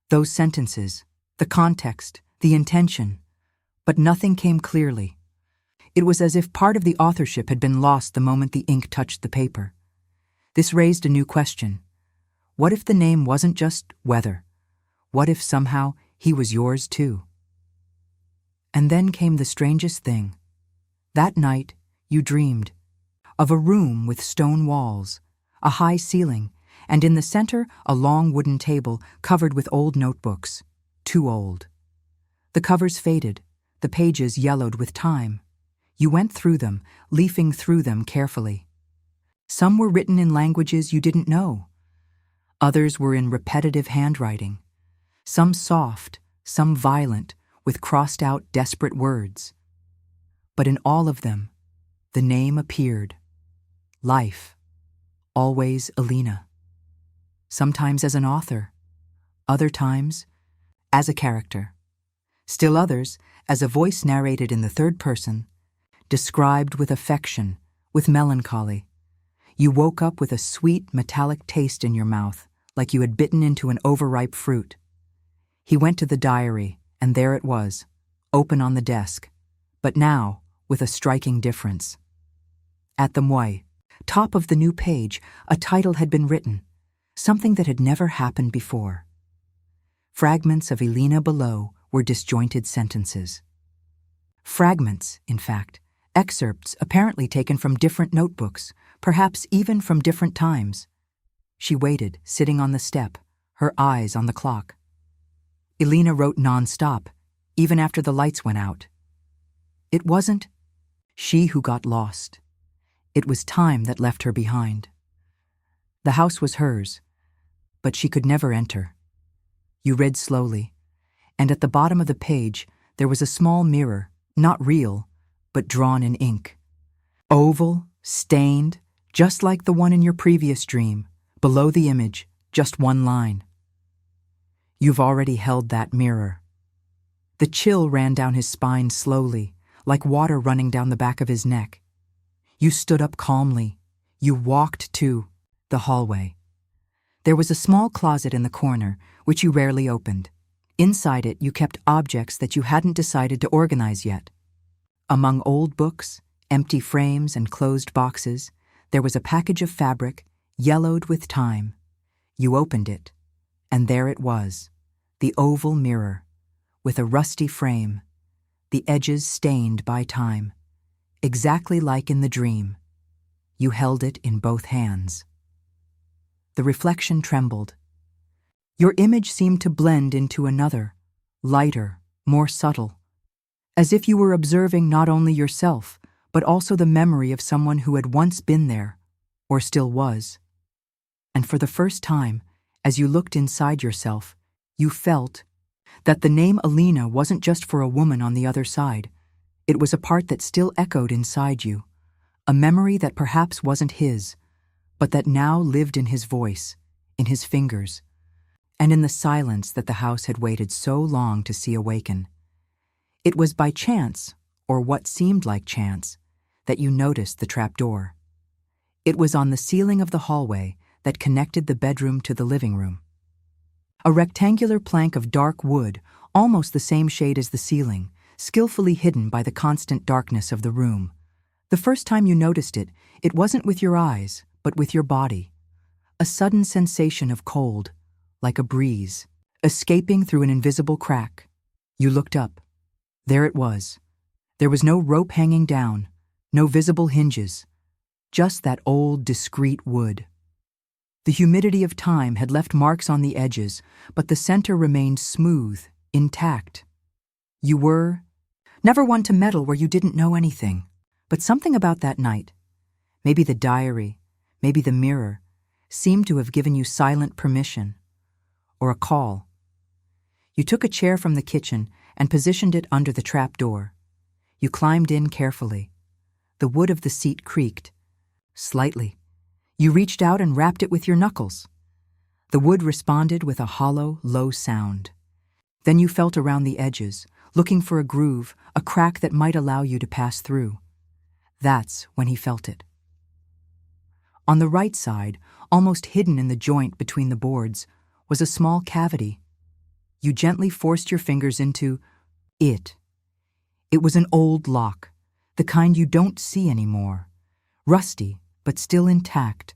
Those sentences, the context, the intention, but nothing came clearly. It was as if part of the authorship had been lost the moment the ink touched the paper. This raised a new question. What if the name wasn't just weather? What if somehow he was yours too? And then came the strangest thing. That night, you dreamed of a room with stone walls, a high ceiling, and in the center a long wooden table covered with old notebooks, too old. The covers faded, the pages yellowed with time. You went through them, leafing through them carefully. Some were written in languages you didn't know. Others were in repetitive handwriting, some soft, some violent, with crossed-out desperate words. But in all of them, the name appeared. Life. Always Alina. Sometimes as an author, other times as a character. Still others as a voice narrated in the third person, described with affection, with melancholy. You woke up with a sweet, metallic taste in your mouth, like you had bitten into an overripe fruit. He went to the diary, and there it was, open on the desk, but now with a striking difference. At the moi, top of the new page, a title had been written, something that had never happened before. Fragments of Elina below were disjointed sentences. Fragments, in fact, excerpts apparently taken from different notebooks, perhaps even from different times. She waited, sitting on the step, her eyes on the clock. Elina wrote non-stop, even after the lights went out. It wasn't she who got lost. It was time that left her behind. The house was hers, but she could never enter. You read slowly, and at the bottom of the page there was a small mirror, not real, but drawn in ink. Oval, stained, just like the one in your previous dream. Below the image, just one line. You've already held that mirror. The chill ran down his spine slowly, like water running down the back of his neck. You stood up calmly. You walked to the hallway. There was a small closet in the corner, which you rarely opened. Inside it, you kept objects that you hadn't decided to organize yet. Among old books, empty frames, and closed boxes, there was a package of fabric, yellowed with time. You opened it, and there it was, the oval mirror, with a rusty frame, the edges stained by time, exactly like in the dream. You held it in both hands. The reflection trembled. Your image seemed to blend into another, lighter, more subtle, as if you were observing not only yourself, but also the memory of someone who had once been there, or still was. And for the first time, as you looked inside yourself, you felt that the name Alina wasn't just for a woman on the other side. It was a part that still echoed inside you, a memory that perhaps wasn't his, but that now lived in his voice, in his fingers, and in the silence that the house had waited so long to see awaken. It was by chance, or what seemed like chance, that you noticed the trapdoor. It was on the ceiling of the hallway that connected the bedroom to the living room. A rectangular plank of dark wood, almost the same shade as the ceiling, skillfully hidden by the constant darkness of the room. The first time you noticed it, it wasn't with your eyes, but with your body. A sudden sensation of cold, like a breeze, escaping through an invisible crack. You looked up. There it was. There was no rope hanging down, no visible hinges, just that old, discreet wood. The humidity of time had left marks on the edges, but the center remained smooth, intact. You were never one to meddle where you didn't know anything, but something about that night, maybe the diary, maybe the mirror, seemed to have given you silent permission, or a call. You took a chair from the kitchen and positioned it under the trap door. You climbed in carefully. The wood of the seat creaked. Slightly. You reached out and rapped it with your knuckles. The wood responded with a hollow, low sound. Then you felt around the edges, looking for a groove, a crack that might allow you to pass through. That's when he felt it. On the right side, almost hidden in the joint between the boards, was a small cavity. You gently forced your fingers into it. It was an old lock, the kind you don't see anymore, rusty but still intact,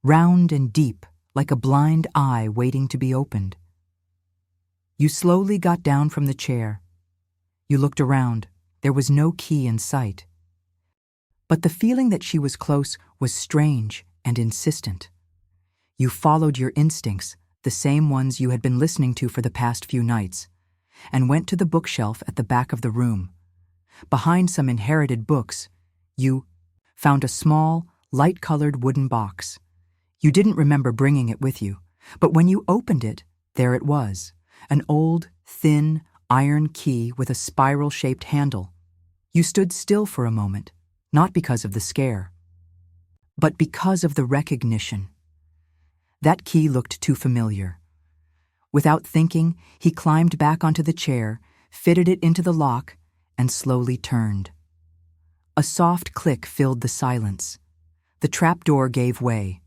round and deep like a blind eye waiting to be opened. You slowly got down from the chair. You looked around. There was no key in sight. But the feeling that she was close was strange and insistent. You followed your instincts, the same ones you had been listening to for the past few nights, and went to the bookshelf at the back of the room. Behind some inherited books, you found a small, light-colored wooden box. You didn't remember bringing it with you, but when you opened it, there it was, an old, thin, iron key with a spiral-shaped handle. You stood still for a moment, not because of the scare, but because of the recognition. That key looked too familiar. Without thinking, he climbed back onto the chair, fitted it into the lock, and slowly turned. A soft click filled the silence. The trapdoor gave way.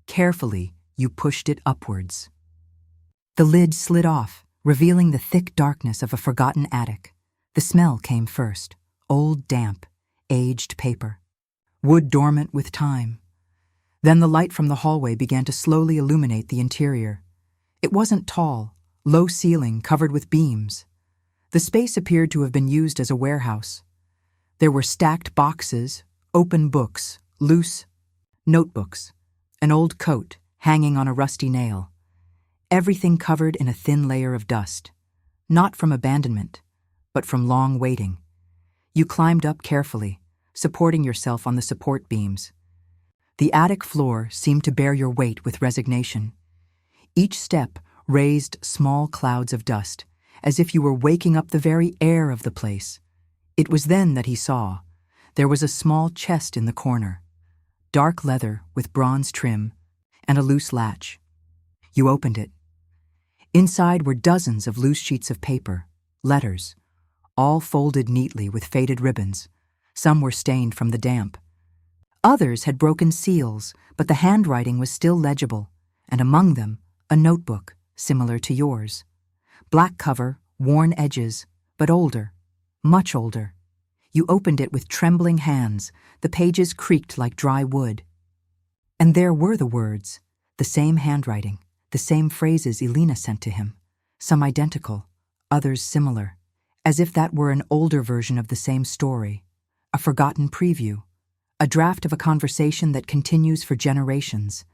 Carefully, you pushed it upwards. The lid slid off, revealing the thick darkness of a forgotten attic. The smell came first, old damp, aged paper, wood dormant with time. Then the light from the hallway began to slowly illuminate the interior. It wasn't tall, low ceiling covered with beams. The space appeared to have been used as a warehouse. There were stacked boxes, open books, loose notebooks, an old coat hanging on a rusty nail. Everything covered in a thin layer of dust, not from abandonment, but from long waiting. You climbed up carefully, supporting yourself on the support beams. The attic floor seemed to bear your weight with resignation. Each step raised small clouds of dust, as if you were waking up the very air of the place. It was then that he saw. There was a small chest in the corner, dark leather with bronze trim, and a loose latch. You opened it. Inside were dozens of loose sheets of paper, letters, all folded neatly with faded ribbons. Some were stained from the damp. Others had broken seals, but the handwriting was still legible, and among them, a notebook similar to yours. Black cover, worn edges, but older, much older. You opened it with trembling hands. The pages creaked like dry wood. And there were the words, the same handwriting, the same phrases Elena sent to him, some identical, others similar, as if that were an older version of the same story, a forgotten preview, a draft of a conversation that continues for generations,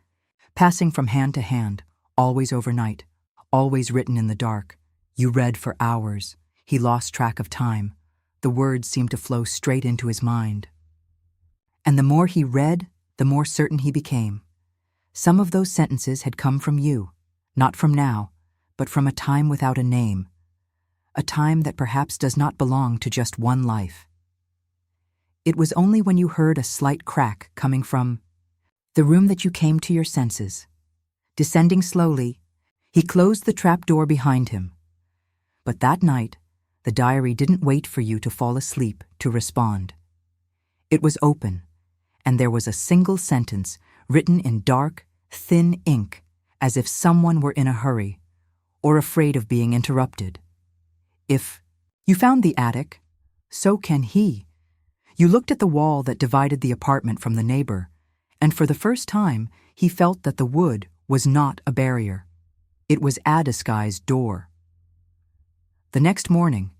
passing from hand to hand, always overnight, always written in the dark. You read for hours. He lost track of time. The words seemed to flow straight into his mind. And the more he read, the more certain he became. Some of those sentences had come from you, not from now, but from a time without a name, a time that perhaps does not belong to just one life. It was only when you heard a slight crack coming from the room that you came to your senses. Descending slowly, he closed the trap door behind him. But that night, the diary didn't wait for you to fall asleep to respond. It was open, and there was a single sentence written in dark, thin ink, as if someone were in a hurry, or afraid of being interrupted. If you found the attic, so can he. You looked at the wall that divided the apartment from the neighbor, and for the first time, he felt that the wood was not a barrier. It was a disguised door. The next morning,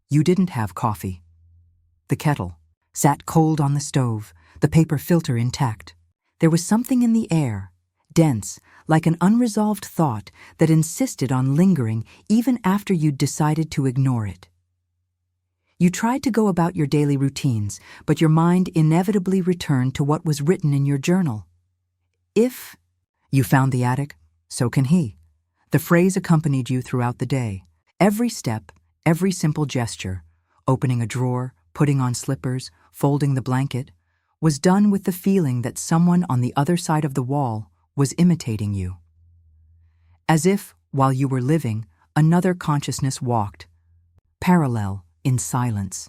you didn't have coffee. The kettle sat cold on the stove, the paper filter intact. There was something in the air, dense, like an unresolved thought that insisted on lingering even after you'd decided to ignore it. You tried to go about your daily routines, but your mind inevitably returned to what was written in your journal. If you found the attic, so can he. The phrase accompanied you throughout the day. Every step, every simple gesture, opening a drawer, putting on slippers, folding the blanket, was done with the feeling that someone on the other side of the wall was imitating you. As if, while you were living, another consciousness walked, parallel, in silence.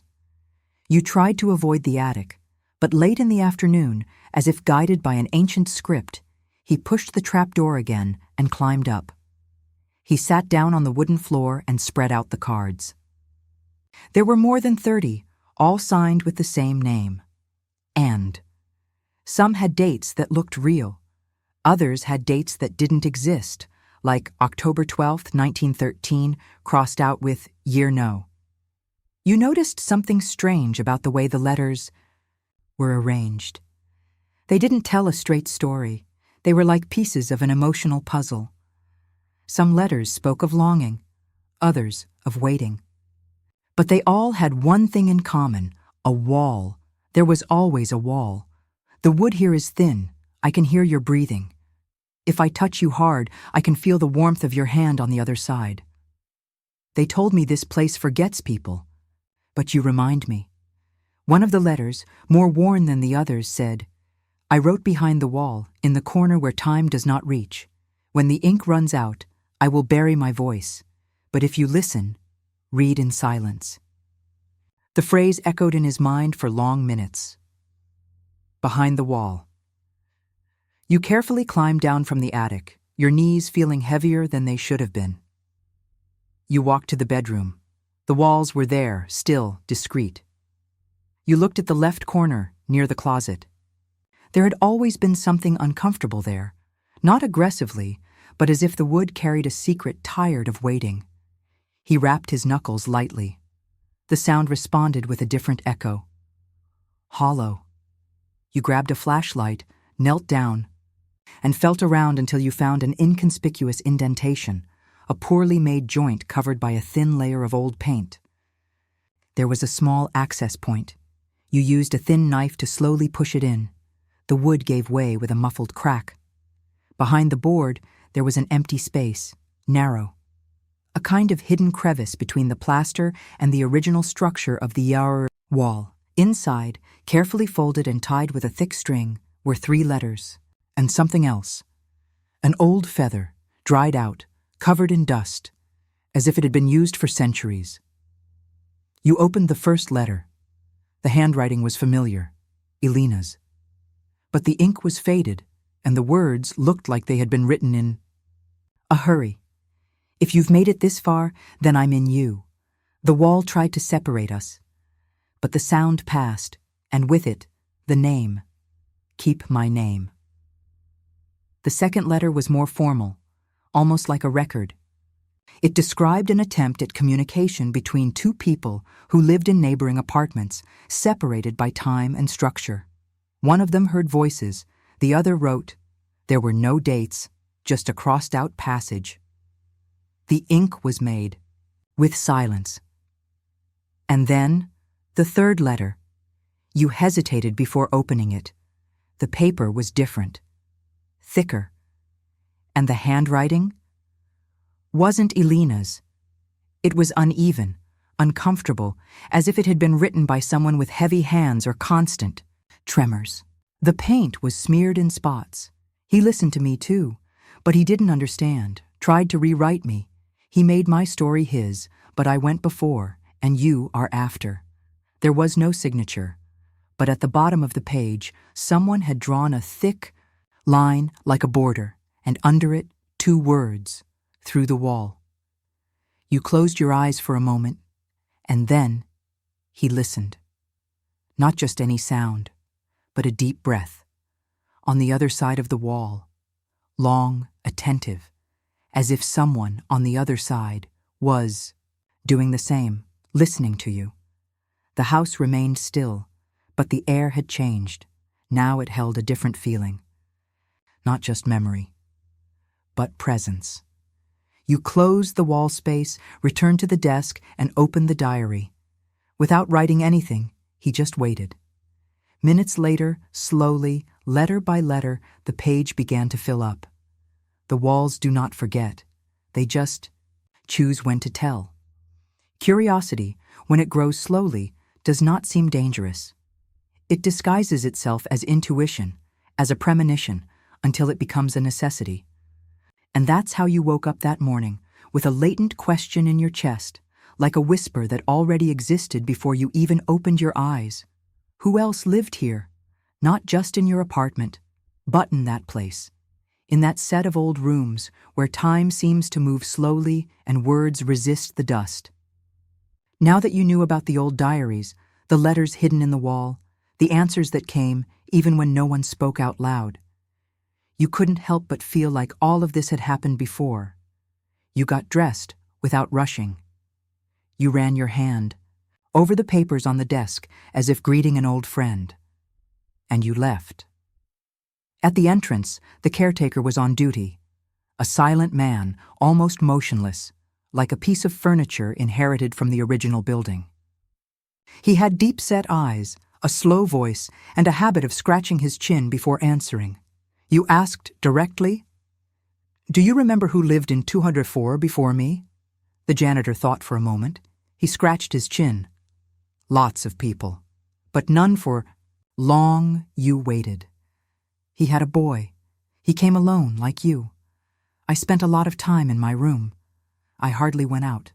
You tried to avoid the attic, but late in the afternoon, as if guided by an ancient script, he pushed the trapdoor again and climbed up. He sat down on the wooden floor and spread out the cards. There were more than 30, all signed with the same name. And some had dates that looked real. Others had dates that didn't exist, like October 12th, 1913, crossed out with year no. You noticed something strange about the way the letters were arranged. They didn't tell a straight story. They were like pieces of an emotional puzzle. Some letters spoke of longing, others of waiting. But they all had one thing in common, a wall. There was always a wall. The wood here is thin. I can hear your breathing. If I touch you hard, I can feel the warmth of your hand on the other side. They told me this place forgets people, but you remind me. One of the letters, more worn than the others, said, I wrote behind the wall, in the corner where time does not reach. When the ink runs out, I will bury my voice, but if you listen, read in silence. The phrase echoed in his mind for long minutes. Behind the wall. You carefully climbed down from the attic, your knees feeling heavier than they should have been. You walked to the bedroom. The walls were there, still, discreet. You looked at the left corner, near the closet. There had always been something uncomfortable there, not aggressively, but as if the wood carried a secret tired of waiting. He rapped his knuckles lightly. The sound responded with a different echo. Hollow. You grabbed a flashlight, knelt down, and felt around until you found an inconspicuous indentation, a poorly made joint covered by a thin layer of old paint. There was a small access point. You used a thin knife to slowly push it in. The wood gave way with a muffled crack. Behind the board, there was an empty space, narrow. A kind of hidden crevice between the plaster and the original structure of the wall. Inside, carefully folded and tied with a thick string, were 3 letters, and something else. An old feather, dried out, covered in dust, as if it had been used for centuries. You opened the first letter. The handwriting was familiar, Elena's. But the ink was faded, and the words looked like they had been written in a hurry. If you've made it this far, then I'm in you. The wall tried to separate us. But the sound passed, and with it, the name. Keep my name. The second letter was more formal, almost like a record. It described an attempt at communication between two people who lived in neighboring apartments, separated by time and structure. One of them heard voices, the other wrote. There were no dates, just a crossed-out passage. The ink was made, with silence. And then, the third letter. You hesitated before opening it. The paper was different, thicker. And the handwriting wasn't Elena's. It was uneven, uncomfortable, as if it had been written by someone with heavy hands or constant tremors. The paint was smeared in spots. He listened to me too, but he didn't understand, tried to rewrite me. He made my story his, but I went before, and you are after. There was no signature, but at the bottom of the page, someone had drawn a thick line like a border, and under it, 2 words, through the wall. You closed your eyes for a moment, and then he listened. Not just any sound, but a deep breath. On the other side of the wall, long, attentive, as if someone on the other side was doing the same, listening to you. The house remained still, but the air had changed. Now it held a different feeling. Not just memory, but presence. You closed the wall space, returned to the desk, and opened the diary. Without writing anything, he just waited. Minutes later, slowly, letter by letter, the page began to fill up. The walls do not forget. They just choose when to tell. Curiosity, when it grows slowly, does not seem dangerous. It disguises itself as intuition, as a premonition, until it becomes a necessity. And that's how you woke up that morning, with a latent question in your chest, like a whisper that already existed before you even opened your eyes. Who else lived here? Not just in your apartment, but in that place. In that set of old rooms where time seems to move slowly and words resist the dust. Now that you knew about the old diaries, the letters hidden in the wall, the answers that came even when no one spoke out loud, you couldn't help but feel like all of this had happened before. You got dressed without rushing. You ran your hand over the papers on the desk as if greeting an old friend. And you left. At the entrance, the caretaker was on duty. A silent man, almost motionless, like a piece of furniture inherited from the original building. He had deep-set eyes, a slow voice, and a habit of scratching his chin before answering. You asked directly, "Do you remember who lived in 204 before me?" The janitor thought for a moment. He scratched his chin. Lots of people, but none for long. You waited. He had a boy. He came alone, like you. I spent a lot of time in my room. I hardly went out.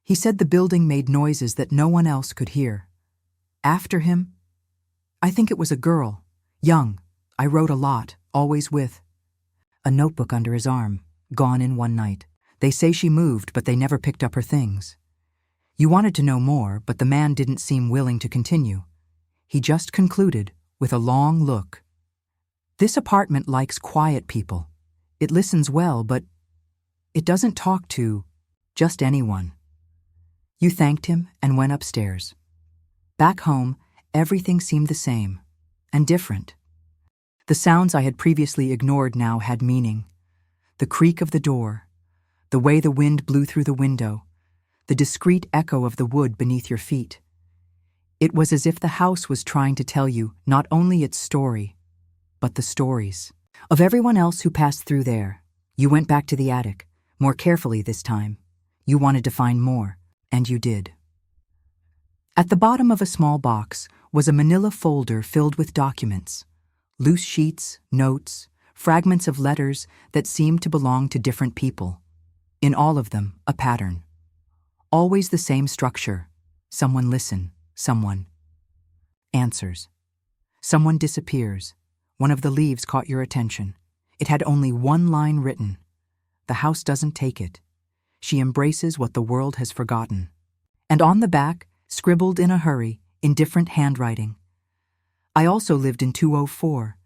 He said the building made noises that no one else could hear. After him, I think it was a girl, young. I wrote a lot, always with a notebook under his arm, gone in one night. They say she moved, but they never picked up her things. You wanted to know more, but the man didn't seem willing to continue. He just concluded, with a long look. This apartment likes quiet people. It listens well, but it doesn't talk to just anyone. You thanked him and went upstairs. Back home, everything seemed the same, and different. The sounds I had previously ignored now had meaning. The creak of the door, the way the wind blew through the window, the discreet echo of the wood beneath your feet. It was as if the house was trying to tell you not only its story, but the stories of everyone else who passed through there. You went back to the attic, more carefully this time. You wanted to find more, and you did. At the bottom of a small box was a manila folder filled with documents. Loose sheets, notes, fragments of letters that seemed to belong to different people. In all of them, a pattern. Always the same structure. Someone listen, someone answers. Someone disappears. One of the leaves caught your attention. It had only one line written. The house doesn't take it. She embraces what the world has forgotten. And on the back, scribbled in a hurry, in different handwriting. I also lived in 204,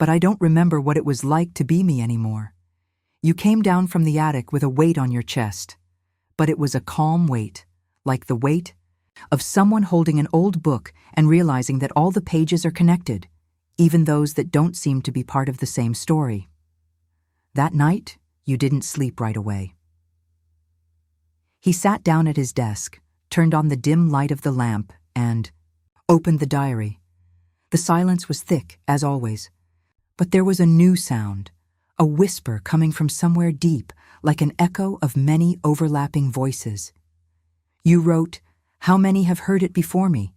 but I don't remember what it was like to be me anymore. You came down from the attic with a weight on your chest, but it was a calm weight, like the weight of someone holding an old book and realizing that all the pages are connected, even those that don't seem to be part of the same story. That night, you didn't sleep right away. He sat down at his desk, turned on the dim light of the lamp, and opened the diary. The silence was thick, as always, but there was a new sound, a whisper coming from somewhere deep, like an echo of many overlapping voices. You wrote, "How many have heard it before me?"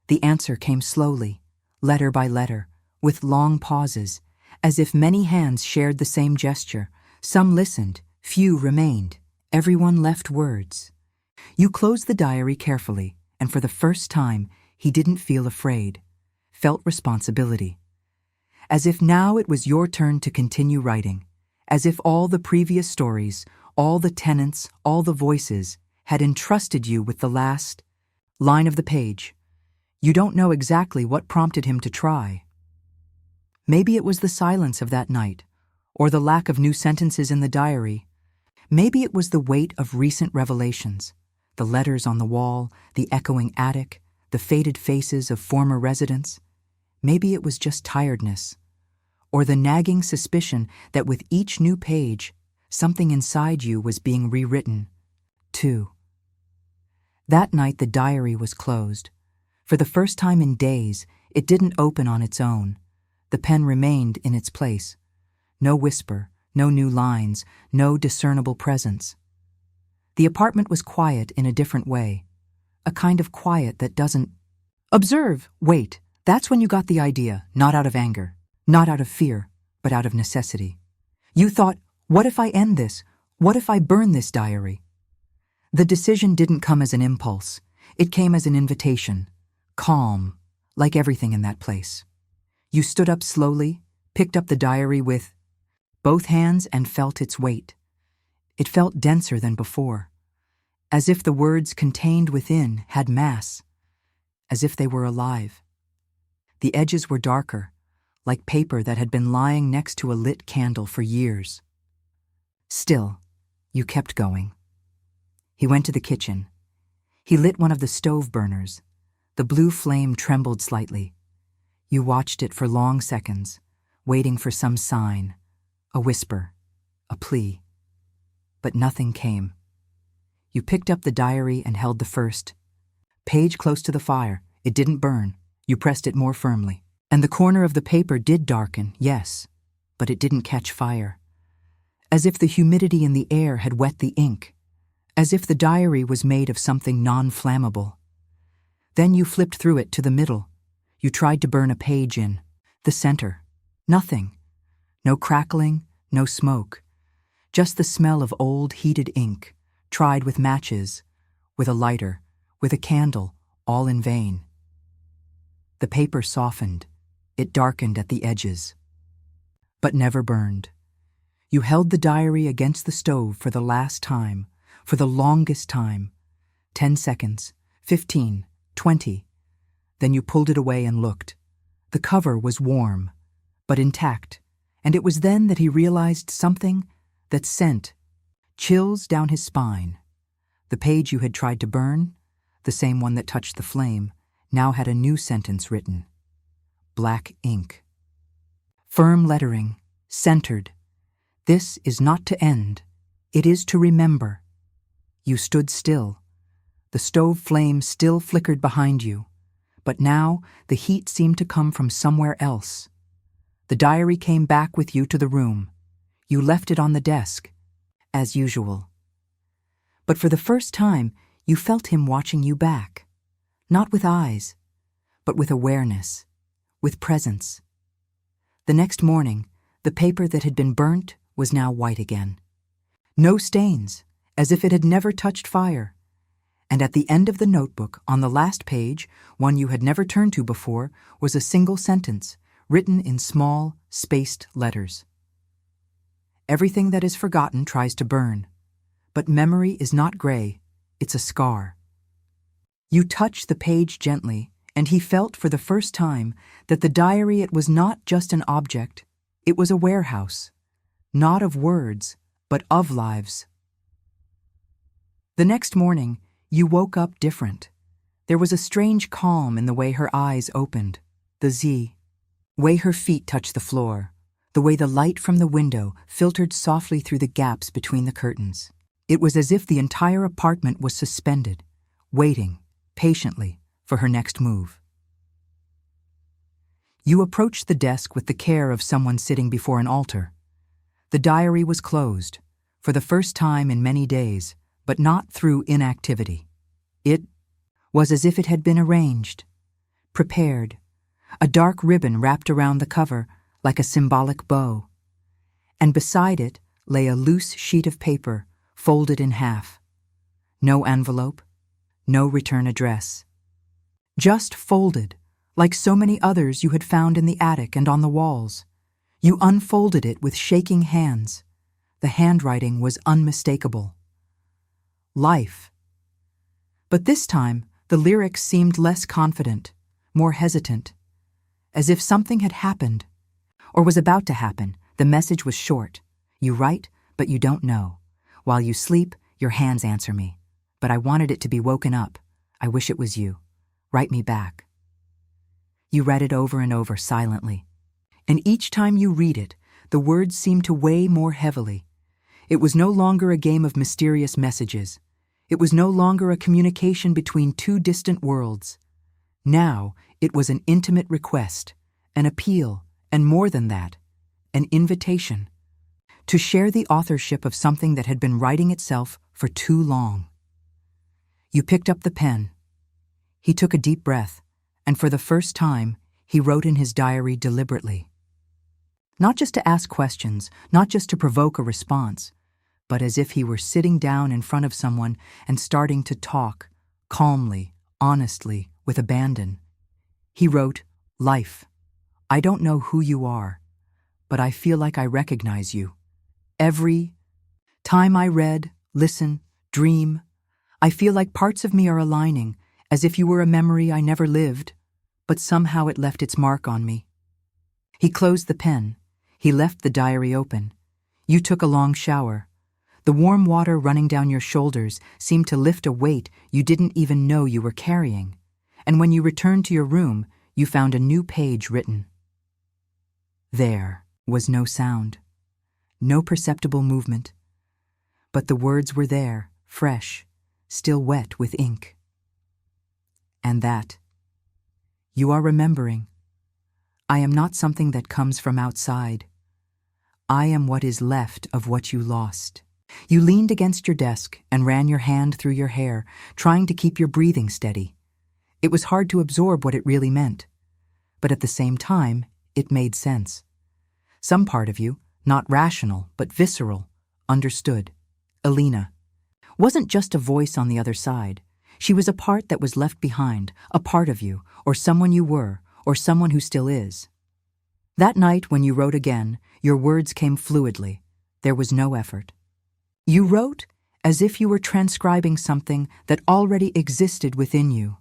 The answer came slowly, letter by letter, with long pauses, as if many hands shared the same gesture. Some listened, few remained, everyone left words. You closed the diary carefully, and for the first time, he didn't feel afraid, felt responsibility. As if now it was your turn to continue writing, as if all the previous stories, all the tenants, all the voices, had entrusted you with the last line of the page. You don't know exactly what prompted him to try. Maybe it was the silence of that night, or the lack of new sentences in the diary. Maybe it was the weight of recent revelations, the letters on the wall, the echoing attic, the faded faces of former residents. Maybe it was just tiredness, or the nagging suspicion that with each new page, something inside you was being rewritten, too. That night the diary was closed. For the first time in days, it didn't open on its own. The pen remained in its place. No whisper, no new lines, no discernible presence. The apartment was quiet in a different way, a kind of quiet that doesn't observe, wait. That's when you got the idea, not out of anger, not out of fear, but out of necessity. You thought, what if I end this? What if I burn this diary? The decision didn't come as an impulse. It came as an invitation, calm, like everything in that place. You stood up slowly, picked up the diary with both hands and felt its weight. It felt denser than before, as if the words contained within had mass, as if they were alive. The edges were darker, like paper that had been lying next to a lit candle for years. Still, you kept going. He went to the kitchen. He lit one of the stove burners. The blue flame trembled slightly. You watched it for long seconds, waiting for some sign, a whisper, a plea. But nothing came. You picked up the diary and held the first page close to the fire. It didn't burn. You pressed it more firmly. And the corner of the paper did darken, yes, but it didn't catch fire. As if the humidity in the air had wet the ink. As if the diary was made of something non-flammable. Then you flipped through it to the middle. You tried to burn a page in the center. Nothing. No crackling, no smoke. Just the smell of old heated ink, tried with matches, with a lighter, with a candle, all in vain. The paper softened. It darkened at the edges, but never burned. You held the diary against the stove for the last time, for the longest time. 10 seconds, 15, 20. Then you pulled it away and looked. The cover was warm, but intact, and it was then that he realized something that sent chills down his spine. The page you had tried to burn, the same one that touched the flame, now had a new sentence written. Black ink. Firm lettering, centered. This is not to end. It is to remember. You stood still. The stove flame still flickered behind you, but now the heat seemed to come from somewhere else. The diary came back with you to the room. You left it on the desk, as usual. But for the first time, you felt him watching you back, not with eyes, but with awareness, with presence. The next morning, the paper that had been burnt was now white again. No stains, as if it had never touched fire. And at the end of the notebook, on the last page, one you had never turned to before, was a single sentence, written in small, spaced letters. Everything that is forgotten tries to burn, but memory is not gray, it's a scar. You touch the page gently, And he felt for the first time that the diary, it was not just an object, it was a warehouse, not of words, but of lives. The next morning, you woke up different. There was a strange calm in the way her eyes opened, the way her feet touched the floor, the way the light from the window filtered softly through the gaps between the curtains. It was as if the entire apartment was suspended, waiting, patiently, for her next move. You approached the desk with the care of someone sitting before an altar. The diary was closed, for the first time in many days, but not through inactivity. It was as if it had been arranged, prepared, a dark ribbon wrapped around the cover like a symbolic bow. And beside it lay a loose sheet of paper, folded in half. No envelope, no return address. Just folded, like so many others you had found in the attic and on the walls. You unfolded it with shaking hands. The handwriting was unmistakable. Life. But this time, the lyrics seemed less confident, more hesitant. As if something had happened, or was about to happen. The message was short. You write, but you don't know. While you sleep, your hands answer me. But I wanted it to be woken up. I wish it was you. Write me back. You read it over and over silently. And each time you read it, the words seemed to weigh more heavily. It was no longer a game of mysterious messages. It was no longer a communication between two distant worlds. Now, it was an intimate request, an appeal, and more than that, an invitation to share the authorship of something that had been writing itself for too long. You picked up the pen. He took a deep breath, and for the first time, he wrote in his diary deliberately. Not just to ask questions, not just to provoke a response, but as if he were sitting down in front of someone and starting to talk, calmly, honestly, with abandon. He wrote, "Life, I don't know who you are, but I feel like I recognize you. Every time I read, listen, dream, I feel like parts of me are aligning, as if you were a memory I never lived, but somehow it left its mark on me." He closed the pen. He left the diary open. You took a long shower. The warm water running down your shoulders seemed to lift a weight you didn't even know you were carrying. And when you returned to your room, you found a new page written. There was no sound, no perceptible movement, but the words were there, fresh, still wet with ink. And that, you are remembering, I am not something that comes from outside. I am what is left of what you lost. You leaned against your desk and ran your hand through your hair, trying to keep your breathing steady. It was hard to absorb what it really meant, but at the same time, it made sense. Some part of you, not rational but visceral, understood. Alina wasn't just a voice on the other side. She was a part that was left behind, a part of you, or someone you were, or someone who still is. That night when you wrote again, your words came fluidly. There was no effort. You wrote as if you were transcribing something that already existed within you.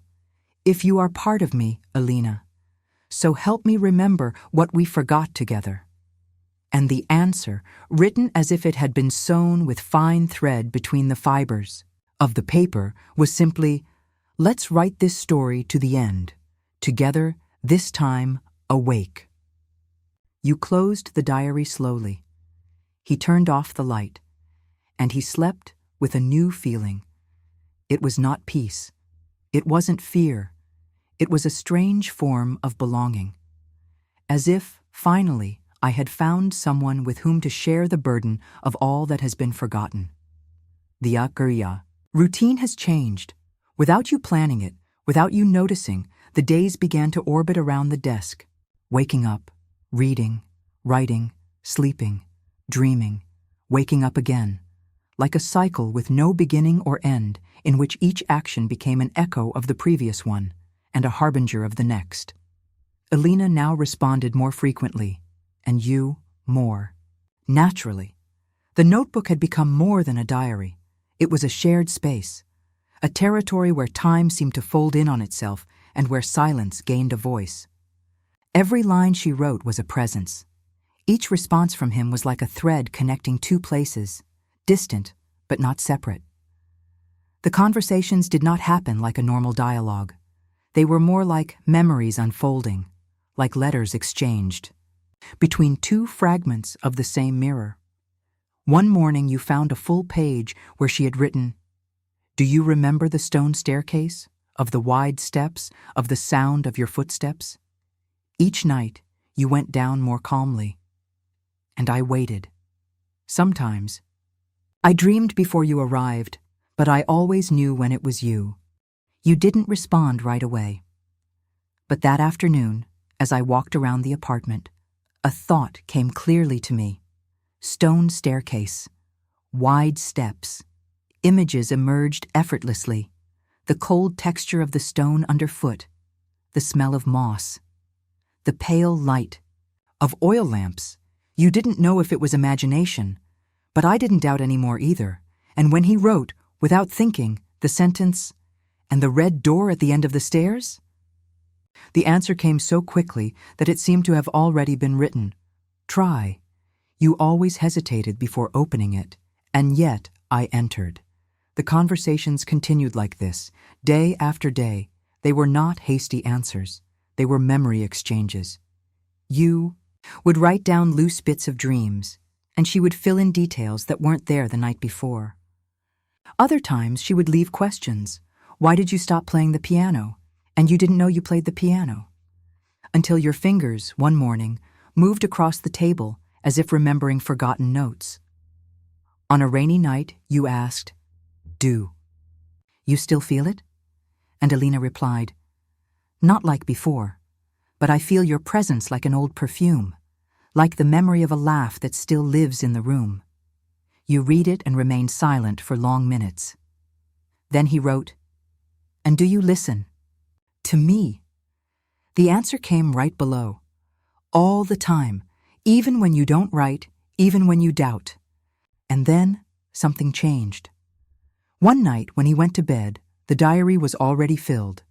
If you are part of me, Alina, so help me remember what we forgot together. And the answer, written as if it had been sewn with fine thread between the fibers of the paper, was simply, let's write this story to the end, together, this time, awake. You closed the diary slowly. He turned off the light, and he slept with a new feeling. It was not peace. It wasn't fear. It was a strange form of belonging. As if, finally, I had found someone with whom to share the burden of all that has been forgotten. The Akariya. Routine has changed. Without you planning it, without you noticing, the days began to orbit around the desk. Waking up, reading, writing, sleeping, dreaming, waking up again. Like a cycle with no beginning or end, in which each action became an echo of the previous one, and a harbinger of the next. Alina now responded more frequently, and you more. Naturally. The notebook had become more than a diary. It was a shared space, a territory where time seemed to fold in on itself and where silence gained a voice. Every line she wrote was a presence. Each response from him was like a thread connecting two places, distant but not separate. The conversations did not happen like a normal dialogue. They were more like memories unfolding, like letters exchanged, between two fragments of the same mirror. One morning you found a full page where she had written, "Do you remember the stone staircase, of the wide steps, of the sound of your footsteps?" Each night you went down more calmly, and I waited. Sometimes I dreamed before you arrived, but I always knew when it was you. You didn't respond right away. But that afternoon, as I walked around the apartment, a thought came clearly to me. Stone staircase, wide steps. Images emerged effortlessly. The cold texture of the stone underfoot, the smell of moss, the pale light of oil lamps. You didn't know if it was imagination, but I didn't doubt anymore either. And when he wrote, without thinking, the sentence, "And the red door at the end of the stairs?" The answer came so quickly that it seemed to have already been written. Try. You always hesitated before opening it, and yet I entered. The conversations continued like this, day after day. They were not hasty answers. They were memory exchanges. You would write down loose bits of dreams, and she would fill in details that weren't there the night before. Other times she would leave questions. Why did you stop playing the piano? And you didn't know you played the piano. Until your fingers, one morning, moved across the table as if remembering forgotten notes. On a rainy night, you asked, "Do you still feel it?" And Alina replied, "Not like before, but I feel your presence like an old perfume, like the memory of a laugh that still lives in the room." You read it and remain silent for long minutes. Then he wrote, "And do you listen? To me?" The answer came right below. All the time, even when you don't write, even when you doubt. And then something changed. One night when he went to bed, the diary was already filled,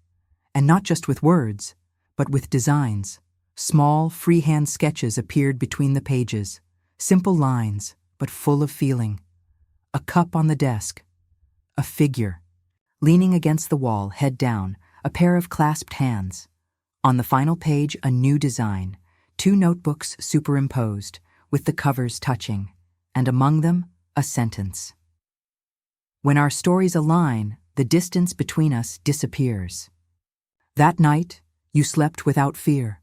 and not just with words, but with designs. Small, freehand sketches appeared between the pages, simple lines, but full of feeling. A cup on the desk, a figure, leaning against the wall, head down, a pair of clasped hands. On the final page, a new design, 2 notebooks superimposed, with the covers touching, and among them, a sentence. When our stories align, the distance between us disappears. That night, you slept without fear.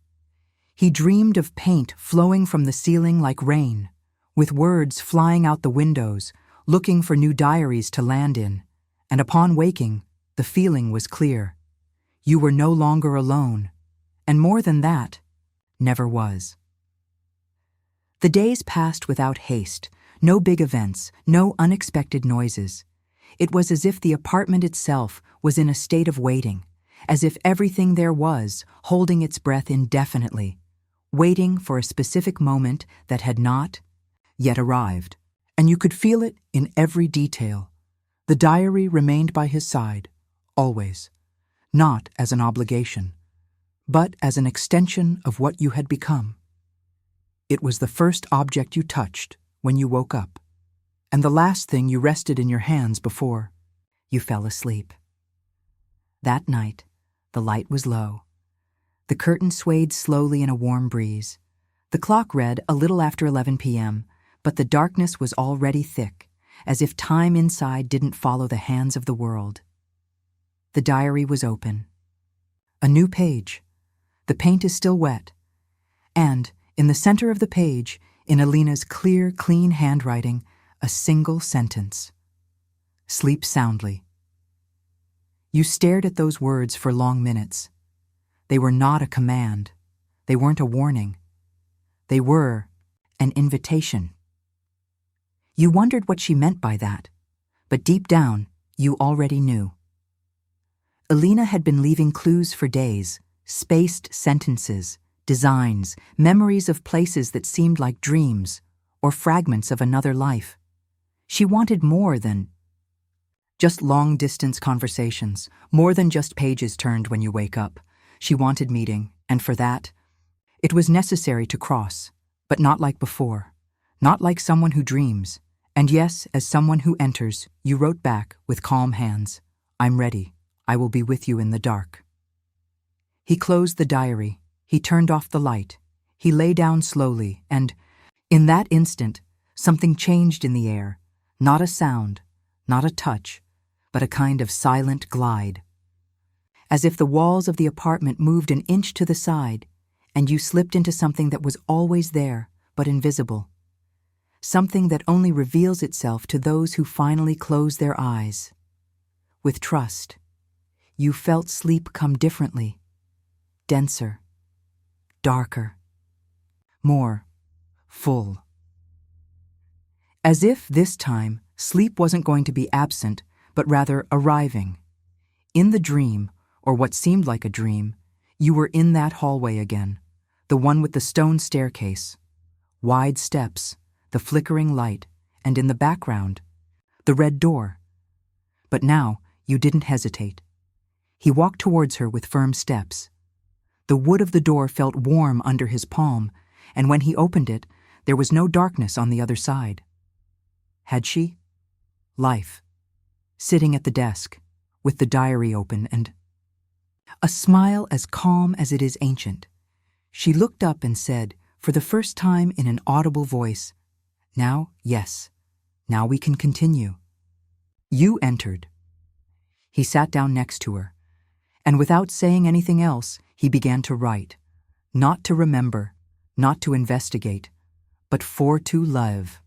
He dreamed of paint flowing from the ceiling like rain, with words flying out the windows, looking for new diaries to land in, and upon waking, the feeling was clear. You were no longer alone, and more than that, never was. The days passed without haste, no big events, no unexpected noises. It was as if the apartment itself was in a state of waiting, as if everything there was holding its breath indefinitely, waiting for a specific moment that had not yet arrived. And you could feel it in every detail. The diary remained by his side, always, not as an obligation, but as an extension of what you had become. It was the first object you touched when you woke up, and the last thing you rested in your hands before you fell asleep. That night, the light was low. The curtain swayed slowly in a warm breeze. The clock read a little after 11 p.m., but the darkness was already thick, as if time inside didn't follow the hands of the world. The diary was open. A new page. The paint is still wet. And, in the center of the page, in Alina's clear, clean handwriting, a single sentence. Sleep soundly. You stared at those words for long minutes. They were not a command. They weren't a warning. They were an invitation. You wondered what she meant by that, but deep down, you already knew. Alina had been leaving clues for days, spaced sentences, designs, memories of places that seemed like dreams or fragments of another life. She wanted more than just long-distance conversations, more than just pages turned when you wake up, She wanted meeting, and for that, it was necessary to cross, but not like before, not like someone who dreams. And yes, as someone who enters, you wrote back with calm hands, "I'm ready. I will be with you in the dark." He closed the diary. He turned off the light. He lay down slowly, and, in that instant, something changed in the air. Not a sound, not a touch, but a kind of silent glide. As if the walls of the apartment moved an inch to the side, and you slipped into something that was always there, but invisible. Something that only reveals itself to those who finally close their eyes. With trust, you felt sleep come differently, denser, darker, more full. As if this time, sleep wasn't going to be absent, but rather arriving. In the dream, or what seemed like a dream, you were in that hallway again, the one with the stone staircase, wide steps, the flickering light, and in the background, the red door. But now, you didn't hesitate. He walked towards her with firm steps. The wood of the door felt warm under his palm, and when he opened it, there was no darkness on the other side. Had she? Life. Sitting at the desk, with the diary open, and a smile as calm as it is ancient. She looked up and said, for the first time in an audible voice, "Now, yes. Now we can continue." You entered. He sat down next to her, and without saying anything else, he began to write. Not to remember, not to investigate, but for to live.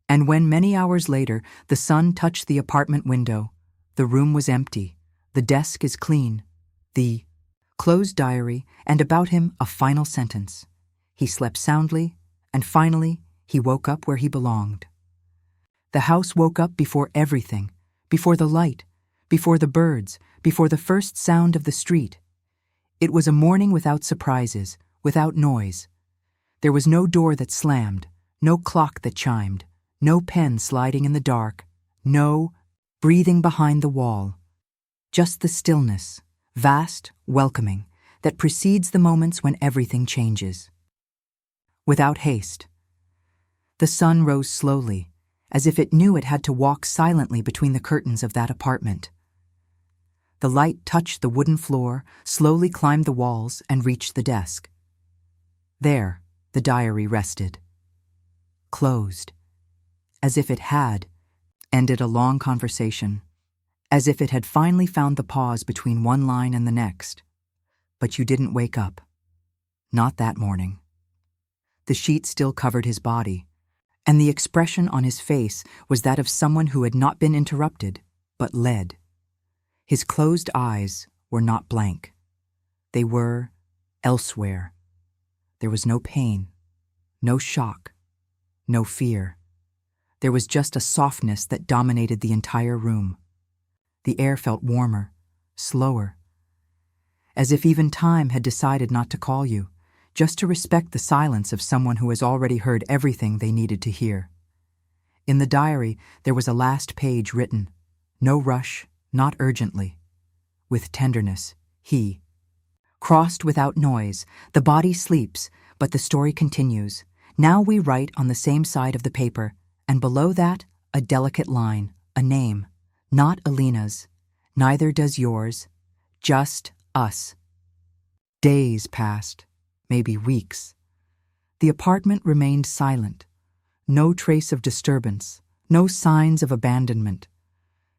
And when many hours later the sun touched the apartment window, the room was empty, the desk is clean, the closed diary, and about him a final sentence. He slept soundly, and finally he woke up where he belonged. The house woke up before everything, before the light, before the birds, before the first sound of the street. It was a morning without surprises, without noise. There was no door that slammed, no clock that chimed, no pen sliding in the dark, no breathing behind the wall. Just the stillness, vast, welcoming, that precedes the moments when everything changes. Without haste. The sun rose slowly, as if it knew it had to walk silently between the curtains of that apartment. The light touched the wooden floor, slowly climbed the walls, and reached the desk. There, the diary rested. Closed. As if it had ended a long conversation. As if it had finally found the pause between one line and the next. But you didn't wake up. Not that morning. The sheet still covered his body, and the expression on his face was that of someone who had not been interrupted, but led. His closed eyes were not blank. They were elsewhere. There was no pain, no shock, no fear. There was just a softness that dominated the entire room. The air felt warmer, slower, as if even time had decided not to call you, just to respect the silence of someone who has already heard everything they needed to hear. In the diary, there was a last page written, no rush, not urgently. With tenderness, he. Crossed without noise, the body sleeps, but the story continues. Now we write on the same side of the paper, and below that, a delicate line, a name. Not Alina's, neither does yours, just us. Days passed, maybe weeks. The apartment remained silent. No trace of disturbance, no signs of abandonment.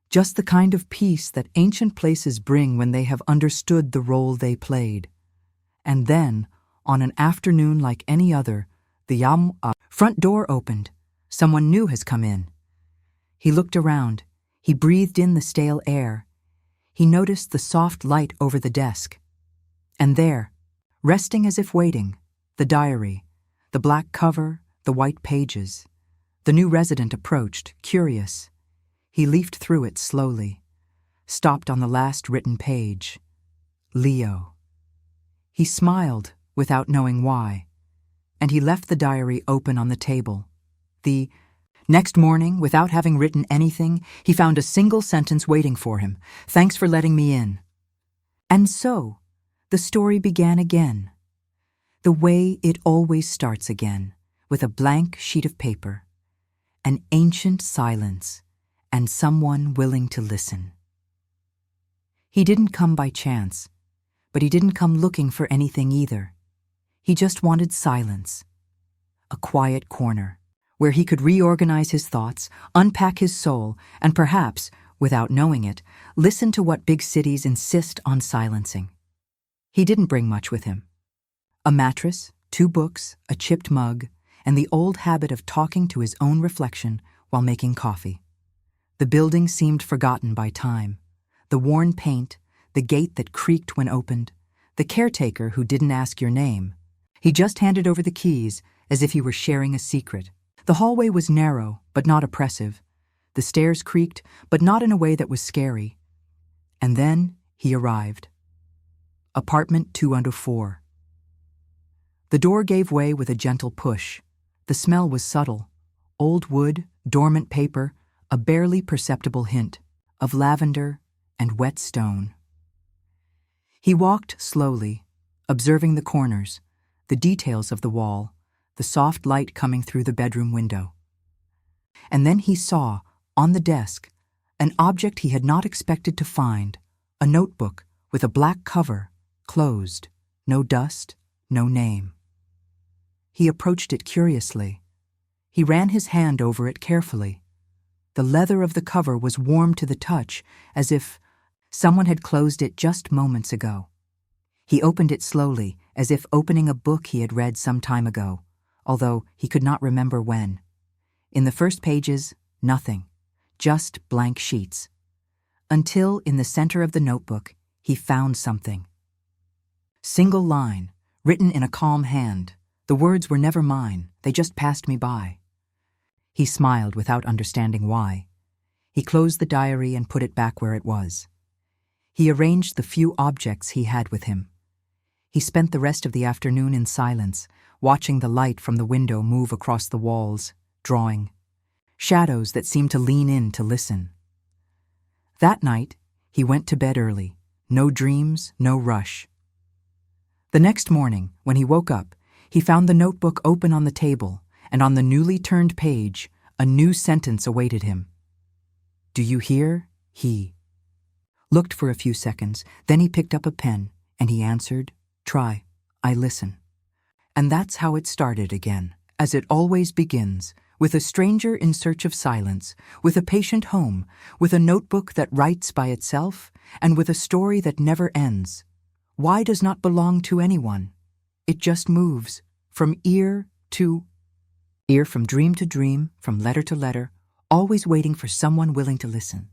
Just the kind of peace that ancient places bring when they have understood the role they played. And then, on an afternoon like any other, the front door opened. Someone new has come in. He looked around. He breathed in the stale air. He noticed the soft light over the desk. And there, resting as if waiting, the diary, the black cover, the white pages. The new resident approached, curious. He leafed through it slowly, stopped on the last written page. Leo. He smiled without knowing why, and he left the diary open on the table. The next morning, without having written anything, he found a single sentence waiting for him. Thanks for letting me in. And so, the story began again. The way it always starts again, with a blank sheet of paper, an ancient silence, and someone willing to listen. He didn't come by chance, but he didn't come looking for anything either. He just wanted silence, a quiet corner, where he could reorganize his thoughts, unpack his soul, and perhaps, without knowing it, listen to what big cities insist on silencing. He didn't bring much with him. A mattress, 2 books, a chipped mug, and the old habit of talking to his own reflection while making coffee. The building seemed forgotten by time. The worn paint, the gate that creaked when opened, the caretaker who didn't ask your name. He just handed over the keys as if he were sharing a secret. The hallway was narrow, but not oppressive. The stairs creaked, but not in a way that was scary. And then he arrived. Apartment 204. The door gave way with a gentle push. The smell was subtle. Old wood, dormant paper, a barely perceptible hint of lavender and wet stone. He walked slowly, observing the corners, the details of the wall, the soft light coming through the bedroom window. And then he saw, on the desk, an object he had not expected to find, a notebook with a black cover, closed, no dust, no name. He approached it curiously. He ran his hand over it carefully. The leather of the cover was warm to the touch, as if someone had closed it just moments ago. He opened it slowly, as if opening a book he had read some time ago, although he could not remember when. In the first pages, nothing, just blank sheets. Until, in the center of the notebook, he found something. Single line, written in a calm hand. The words were never mine, they just passed me by. He smiled without understanding why. He closed the diary and put it back where it was. He arranged the few objects he had with him. He spent the rest of the afternoon in silence, watching the light from the window move across the walls, drawing shadows that seemed to lean in to listen. That night, he went to bed early. No dreams, no rush. The next morning, when he woke up, he found the notebook open on the table, and on the newly turned page, a new sentence awaited him. "Do you hear?" He looked for a few seconds, then he picked up a pen, and he answered, "Try, I listen." And that's how it started again, as it always begins, with a stranger in search of silence, with a patient home, with a notebook that writes by itself, and with a story that never ends. Why does not belong to anyone? It just moves, from ear to ear, from dream to dream, from letter to letter, always waiting for someone willing to listen.